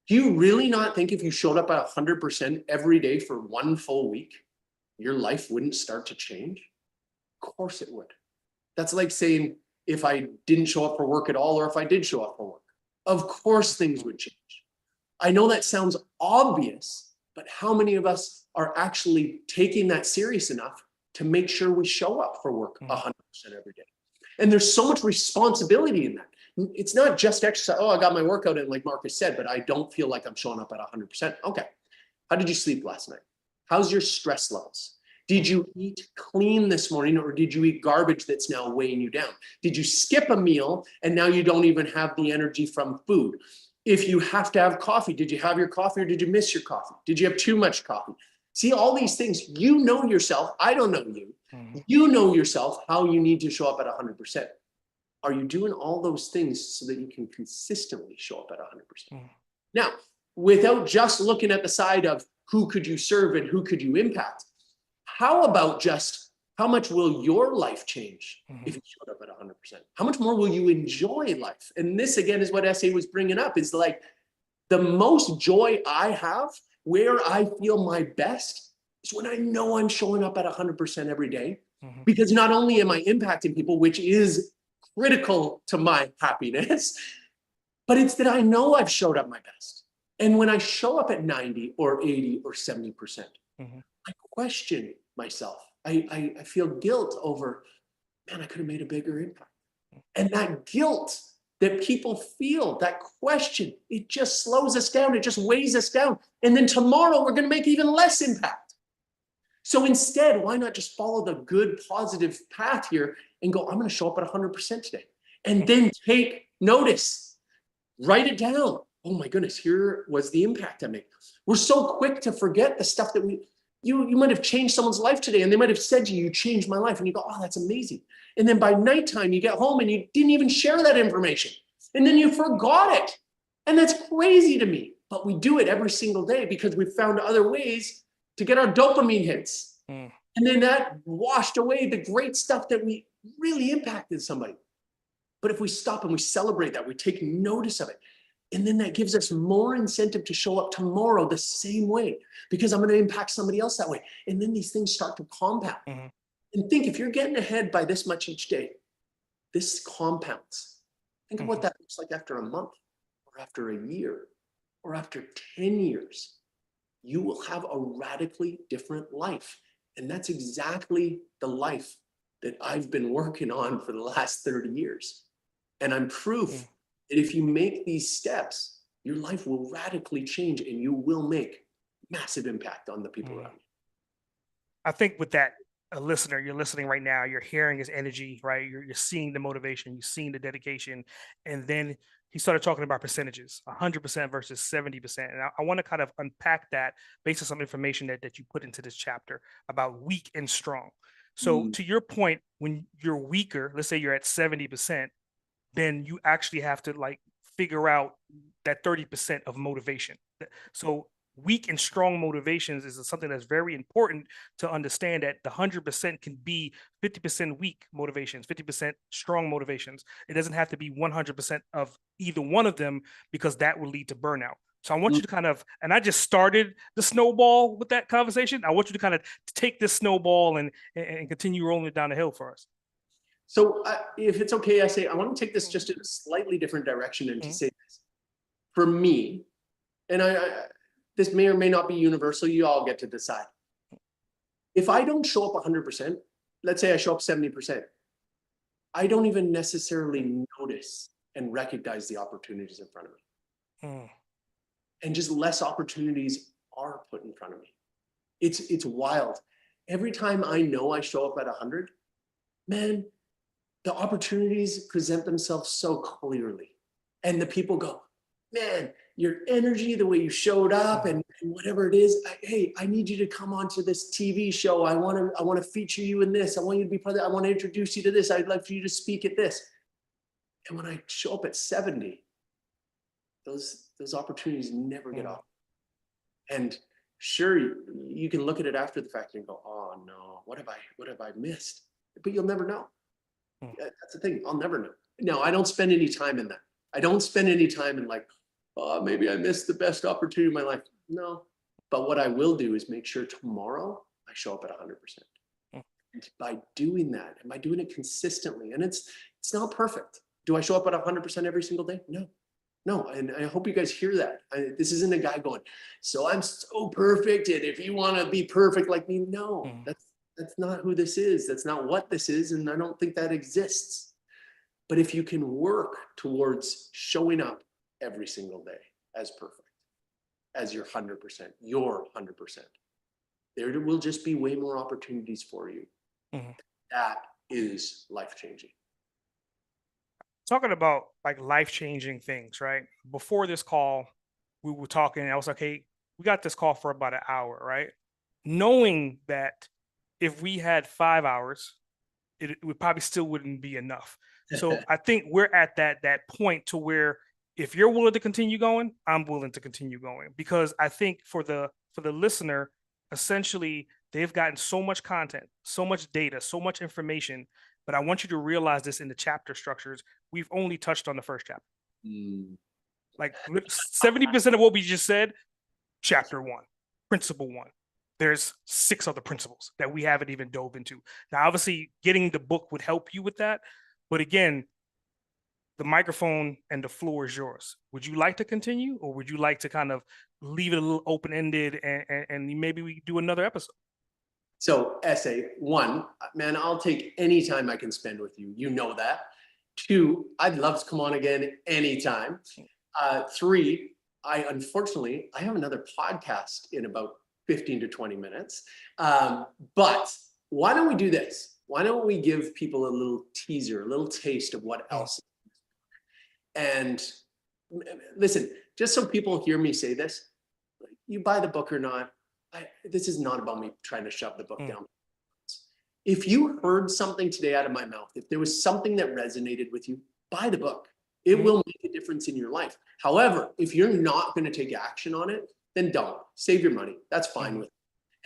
Do you really not think if you showed up at 100% every day for one full week, your life wouldn't start to change? Of course it would. That's like saying if I didn't show up for work at all, or if I did show up for work, of course things would change. I know that sounds obvious, but how many of us are actually taking that serious enough to make sure we show up for work 100% every day? And there's so much responsibility in that. It's not just exercise. Oh, I got my workout in, like Markus said, but I don't feel like I'm showing up at 100%. Okay. How did you sleep last night? How's your stress levels? Did you eat clean this morning, or did you eat garbage that's now weighing you down? Did you skip a meal and now you don't even have the energy from food? If you have to have coffee, did you have your coffee or did you miss your coffee? Did you have too much coffee? See, all these things, you know yourself. I don't know you. Mm-hmm. You know yourself, how you need to show up at 100%. Are you doing all those things so that you can consistently show up at 100%? Mm-hmm. Now, without just looking at the side of who could you serve and who could you impact, how about just how much will your life change if you showed up at 100%? How much more will you enjoy life? And this, again, is what SA was bringing up, is like the most joy I have, where I feel my best, is when I know I'm showing up at 100% every day. Mm-hmm. Because not only am I impacting people, which is critical to my happiness, but it's that I know I've showed up my best. And when I show up at 90 or 80 or 70%, mm-hmm. I question myself. I feel guilt over, man, I could have made a bigger impact. And that guilt that people feel, that question, it just slows us down. It just weighs us down. And then tomorrow we're going to make even less impact. So instead, why not just follow the good, positive path here and go, I'm going to show up at 100% today. And then take notice, write it down. Oh my goodness, here was the impact I made. We're so quick to forget the stuff that you might have changed someone's life today, and they might have said to you, you changed my life. And you go, oh, that's amazing. And then by nighttime, you get home and you didn't even share that information. And then you forgot it. And that's crazy to me. But we do it every single day because we've found other ways to get our dopamine hits. Mm. And then that washed away the great stuff that we really impacted somebody. But if we stop and we celebrate that, we take notice of it, and then that gives us more incentive to show up tomorrow the same way, because I'm going to impact somebody else that way. And then these things start to compound. Mm-hmm. And think, if you're getting ahead by this much each day, this compounds. Think of what that looks like after a month, or after a year, or after 10 years. You will have a radically different life. And that's exactly the life that I've been working on for the last 30 years. And I'm proof that if you make these steps, your life will radically change and you will make massive impact on the people around you. I think with that, a listener, you're listening right now, you're hearing his energy, right? You're seeing the motivation, you're seeing the dedication. And then he started talking about percentages, 100% versus 70%. And I want to kind of unpack that based on some information that you put into this chapter about weak and strong. So to your point, when you're weaker, let's say you're at 70%, then you actually have to like figure out that 30% of motivation. So weak and strong motivations is something that's very important to understand, that the 100% can be 50% weak motivations, 50% strong motivations. It doesn't have to be 100% of either one of them, because that will lead to burnout. So I want you to kind of, and I just started the snowball with that conversation. I want you to kind of take this snowball and continue rolling it down the hill for us. So if it's okay, I want to take this just in a slightly different direction and to say this. For me, and this may or may not be universal, you all get to decide. If I don't show up 100%, let's say I show up 70%, I don't even necessarily notice and recognize the opportunities in front of me. And just less opportunities are put in front of me. It's wild. Every time I know I show up at 100, man, the opportunities present themselves so clearly. And the people go, man, your energy, the way you showed up and whatever it is, hey, I need you to come onto this TV show. I want to feature you in this. I want you to be part of that. I want to introduce you to this. I'd like for you to speak at this. And when I show up at 70, those opportunities never get off. And sure, you can look at it after the fact and go, oh no, what have I missed? But you'll never know. That's the thing. I'll never know. No, I don't spend any time in that. I don't spend any time in like, oh, maybe I missed the best opportunity of my life. No. But what I will do is make sure tomorrow I show up at 100%. And by doing that, and by doing it consistently, and it's not perfect. Do I show up at 100% every single day? No. And I hope you guys hear that. This isn't a guy going, so I'm so perfect. And if you want to be perfect like me, no, that's not who this is. That's not what this is. And I don't think that exists. But if you can work towards showing up every single day as perfect, as your 100%, there will just be way more opportunities for you. That is life-changing. Talking about like life-changing things, right? Before this call, we were talking, I was like, hey, we got this call for about an hour, right? Knowing that if we had 5 hours, it would probably still wouldn't be enough. So I think we're at that point to where if you're willing to continue going, I'm willing to continue going, because I think for the listener, essentially they've gotten so much content, so much data, so much information, but I want you to realize this in the chapter structures. We've only touched on the first chapter. Like 70% of what we just said, chapter 1, principle 1. There's 6 other principles that we haven't even dove into. Now, obviously, getting the book would help you with that. But again, the microphone and the floor is yours. Would you like to continue, or would you like to kind of leave it a little open-ended and maybe we do another episode? So essay 1, man, I'll take any time I can spend with you. You know that. 2, I'd love to come on again anytime. 3, unfortunately, I have another podcast in about 15 to 20 minutes. But why don't we do this? Why don't we give people a little teaser, a little taste of what else? And listen, just so people hear me say this, you buy the book or not, this is not about me trying to shove the book down. If you heard something today out of my mouth, if there was something that resonated with you, buy the book. It will make a difference in your life. However, if you're not going to take action on it, then don't. Save your money. That's fine with it.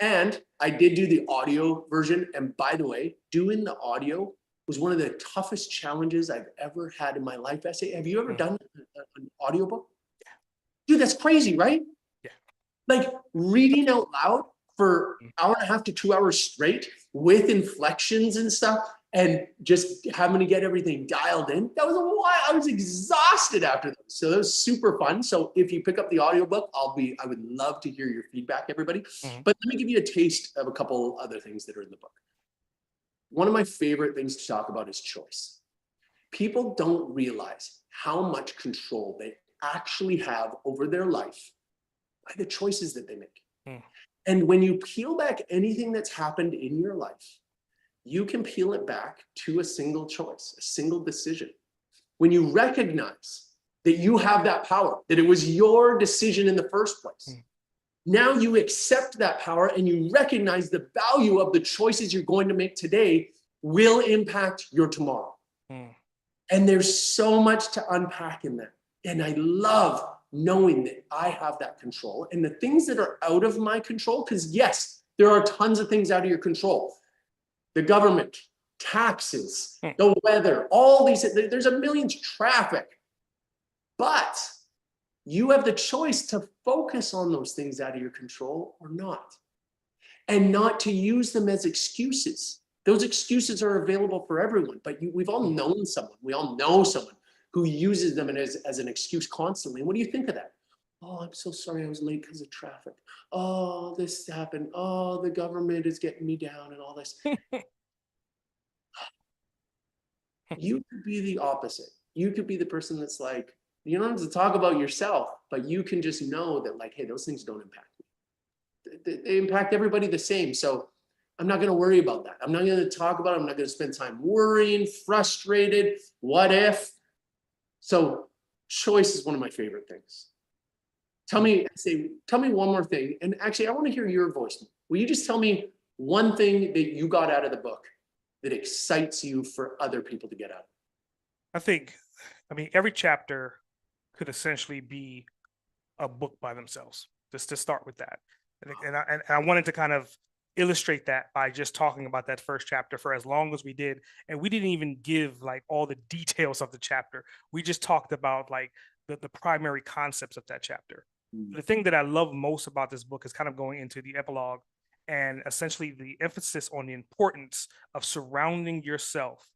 And I did do the audio version. And by the way, doing the audio was one of the toughest challenges I've ever had in my life. Essay, have you ever done an audiobook? Dude, that's crazy, right? Yeah. Like reading out loud for an hour and a half to 2 hours straight with inflections and stuff, and just having to get everything dialed in. That was a while. I was exhausted after that. So that was super fun. So if you pick up the audiobook, I would love to hear your feedback, everybody. But let me give you a taste of a couple other things that are in the book. One of my favorite things to talk about is choice. People don't realize how much control they actually have over their life by the choices that they make. And when you peel back anything that's happened in your life, you can peel it back to a single choice, a single decision. When you recognize that you have that power, that it was your decision in the first place, now you accept that power and you recognize the value of the choices you're going to make today will impact your tomorrow. And there's so much to unpack in that. And I love knowing that I have that control. And the things that are out of my control, because yes, there are tons of things out of your control. The government, taxes, the weather, all these, there's a million, traffic. But you have the choice to focus on those things out of your control or not. And not to use them as excuses. Those excuses are available for everyone, but we've all known someone. We all know someone who uses them as an excuse constantly. And what do you think of that? Oh, I'm so sorry I was late because of traffic. Oh, this happened. Oh, the government is getting me down and all this. You could be the opposite. You could be the person that's like, you don't have to talk about yourself, but you can just know that like, hey, those things don't impact me. They impact everybody the same. So I'm not going to worry about that. I'm not going to talk about it. I'm not going to spend time worrying, frustrated. What if? So choice is one of my favorite things. Tell me one more thing. And actually, I want to hear your voice. Will you just tell me one thing that you got out of the book that excites you for other people to get out? I mean, every chapter could essentially be a book by themselves, just to start with that. And I wanted to kind of illustrate that by just talking about that first chapter for as long as we did. And we didn't even give like all the details of the chapter. We just talked about like the primary concepts of that chapter. The thing that I love most about this book is kind of going into the epilogue and essentially the emphasis on the importance of surrounding yourself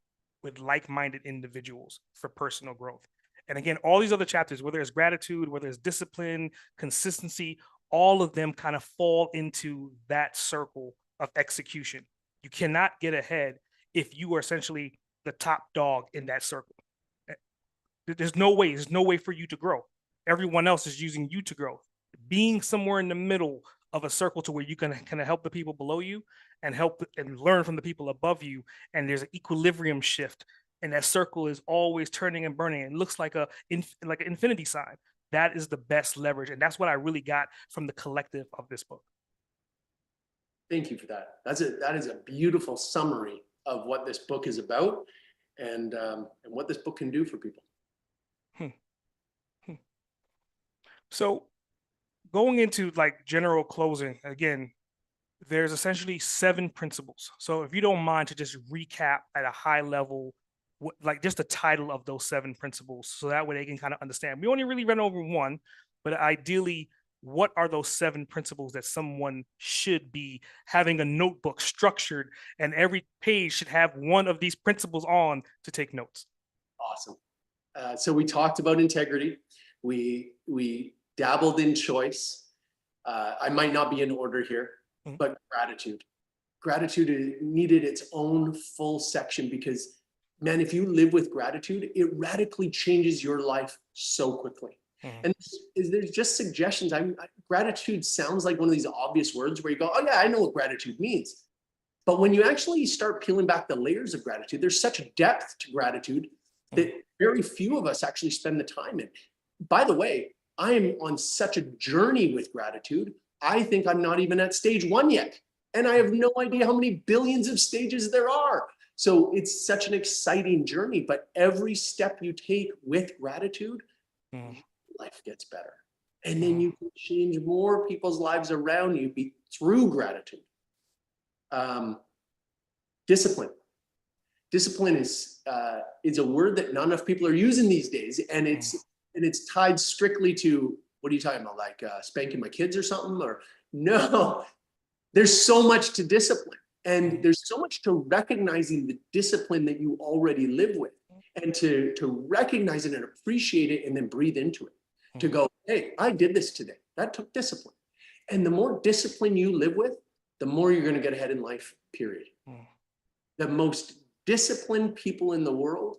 with like-minded individuals for personal growth. And again, all these other chapters, whether it's gratitude, whether it's discipline, consistency, all of them kind of fall into that circle of execution. You cannot get ahead if you are essentially the top dog in that circle. There's no way for you to grow. Everyone else is using you to grow. Being somewhere in the middle of a circle to where you can kind of help the people below you and help and learn from the people above you. And there's an equilibrium shift. And that circle is always turning and burning. It looks like an infinity sign. That is the best leverage. And that's what I really got from the collective of this book. Thank you for that. That is a beautiful summary of what this book is about and what this book can do for people. So going into like general closing, again, there's essentially 7 principles. So if you don't mind to just recap at a high level, like just the title of those 7 principles, so that way they can kind of understand. We only really ran over one, but ideally, what are those 7 principles that someone should be having a notebook structured and every page should have one of these principles on to take notes? Awesome. So we talked about integrity. We dabbled in choice. I might not be in order here, but gratitude. Gratitude needed its own full section because, man, if you live with gratitude, it radically changes your life so quickly. And there's just suggestions. Gratitude sounds like one of these obvious words where you go, oh yeah, I know what gratitude means. But when you actually start peeling back the layers of gratitude, there's such a depth to gratitude that very few of us actually spend the time in. By the way, I am on such a journey with gratitude. I think I'm not even at stage 1 yet. And I have no idea how many billions of stages there are. So it's such an exciting journey, but every step you take with gratitude, life gets better. And then you can change more people's lives around you through gratitude. Discipline. Discipline is a word that not enough people are using these days. And it's tied strictly to, what are you talking about? Like spanking my kids or something? Or no, there's so much to discipline. And there's so much to recognizing the discipline that you already live with and to recognize it and appreciate it and then breathe into it. To go, hey, I did this today. That took discipline. And the more discipline you live with, the more you're going to get ahead in life, period. The most disciplined people in the world,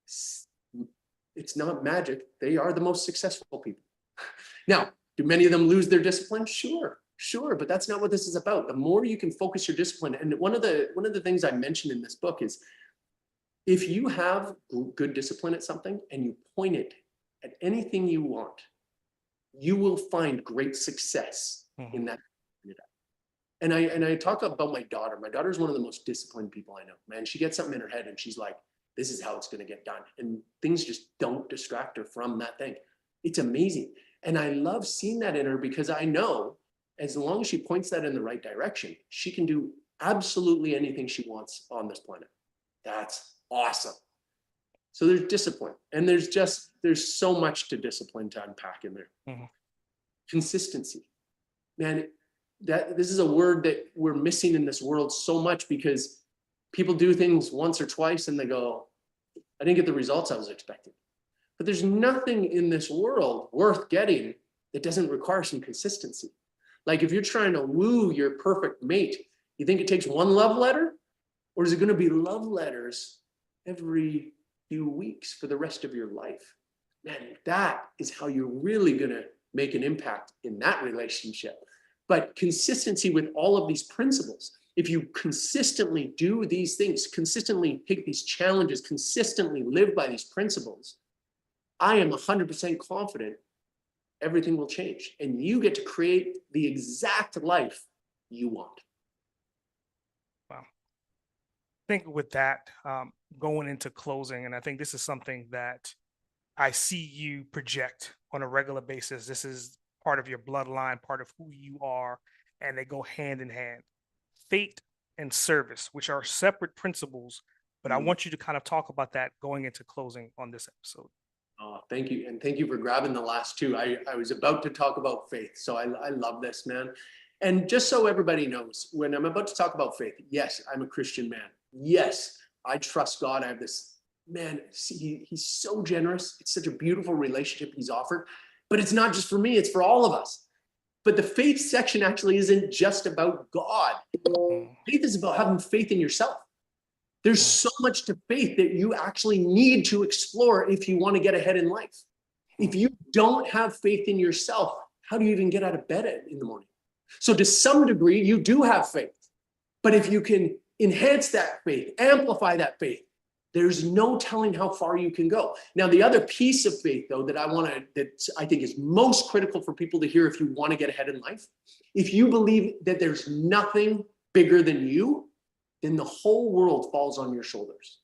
it's not magic. They are the most successful people. Now, do many of them lose their discipline? Sure, but that's not what this is about. The more you can focus your discipline, and one of the things I mentioned in this book is, if you have good discipline at something and you point it at anything you want, you will find great success in that. And I talk about my daughter. My daughter is one of the most disciplined people I know. Man, she gets something in her head and she's like, this is how it's going to get done. And things just don't distract her from that thing. It's amazing. And I love seeing that in her because I know as long as she points that in the right direction, she can do absolutely anything she wants on this planet. That's awesome. So there's discipline, and there's so much to discipline to unpack in there. Consistency, man, this is a word that we're missing in this world so much because people do things once or twice and they go, I didn't get the results I was expecting. But there's nothing in this world worth getting that doesn't require some consistency. Like if you're trying to woo your perfect mate, you think it takes one love letter? Or is it going to be love letters every few weeks for the rest of your life? Man, that is how you're really going to make an impact in that relationship. But consistency with all of these principles. if you consistently do these things, consistently take these challenges, consistently live by these principles, I am 100% confident everything will change. And you get to create the exact life you want. Wow. I think with that, going into closing, and I think this is something that I see you project on a regular basis. This is part of your bloodline, part of who you are, and they go hand in hand. Faith and service, which are separate principles, but I want you to kind of talk about that going into closing on this episode. Oh, thank you. And thank you for grabbing the last two. I was about to talk about faith. So I love this, man. And just so everybody knows, when I'm about to talk about faith, yes, I'm a Christian man. Yes, I trust God. I have this, man, he's so generous. It's such a beautiful relationship he's offered. But it's not just for me, it's for all of us. But the faith section actually isn't just about God. Faith is about having faith in yourself. There's so much to faith that you actually need to explore if you want to get ahead in life. If you don't have faith in yourself, how do you even get out of bed in the morning? So to some degree, you do have faith. But if you can enhance that faith, amplify that faith, there's no telling how far you can go. Now, the other piece of faith, though, that I think is most critical for people to hear if you want to get ahead in life, if you believe that there's nothing bigger than you, then the whole world falls on your shoulders.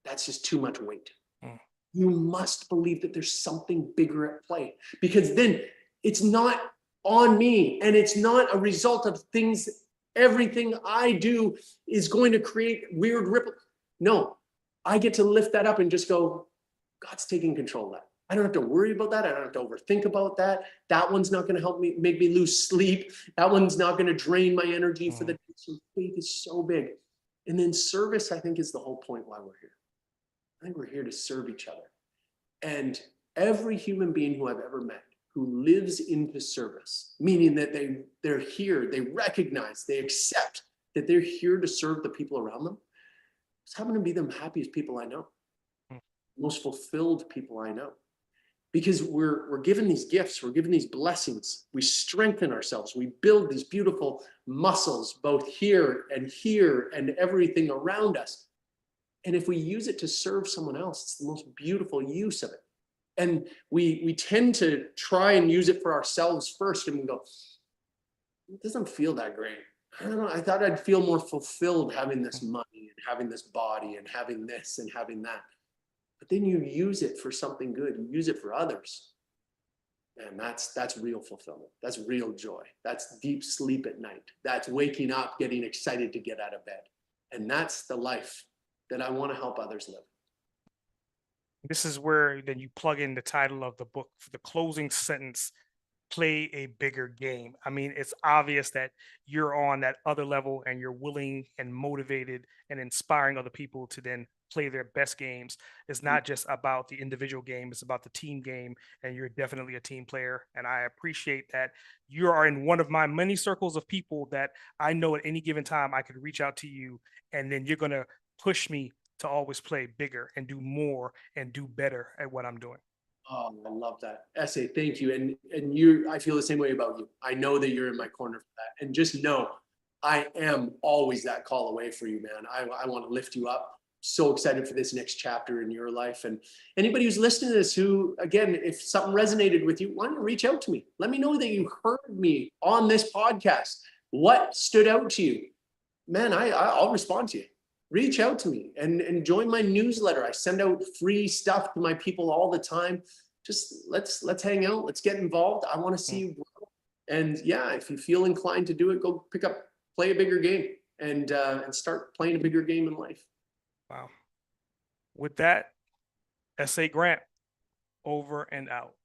That's just too much weight. You must believe that there's something bigger at play, because then it's not on me and it's not a result of things. Everything I do is going to create weird ripple. No, I get to lift that up and just go, God's taking control of that. I don't have to worry about that. I don't have to overthink about that. That one's not going to help me, make me lose sleep. That one's not going to drain my energy for the day. So faith is so big. And then service, I think, is the whole point why we're here. I think we're here to serve each other. And every human being who I've ever met who lives into service, meaning that they're here, they recognize, they accept that they're here to serve the people around them, it's happened to be the happiest people I know, most fulfilled people I know. Because we're given these gifts, we're given these blessings, we strengthen ourselves, we build these beautiful muscles, both here and everything around us. And if we use it to serve someone else, it's the most beautiful use of it. And we tend to try and use it for ourselves first, and we go, it doesn't feel that great. I don't know, I thought I'd feel more fulfilled having this money and having this body and having this and having that. But then you use it for something good. You use it for others. And that's real fulfillment. That's real joy. That's deep sleep at night. That's waking up, getting excited to get out of bed. And that's the life that I want to help others live. This is where then you plug in the title of the book, the closing sentence, play a bigger game. I mean, it's obvious that you're on that other level and you're willing and motivated and inspiring other people to then play their best games. It's not just about the individual game, it's about the team game, and you're definitely a team player. And I appreciate that you are in one of my many circles of people that I know at any given time I could reach out to you, and then you're going to push me to always play bigger and do more and do better at what I'm doing. Oh, I love that. Essay, thank you. And you, I feel the same way about you. I know that you're in my corner for that. And just know, I am always that call away for you, man. I want to lift you up. So excited for this next chapter in your life. And anybody who's listening to this, who, again, if something resonated with you, why don't you reach out to me? Let me know that you heard me on this podcast. What stood out to you? Man, I'll respond to you. Reach out to me and join my newsletter. I send out free stuff to my people all the time. Just let's hang out. Let's get involved. I want to see you grow. And yeah, if you feel inclined to do it, go play a bigger game and start playing a bigger game in life. Wow. With that, S.A. Grant, over and out.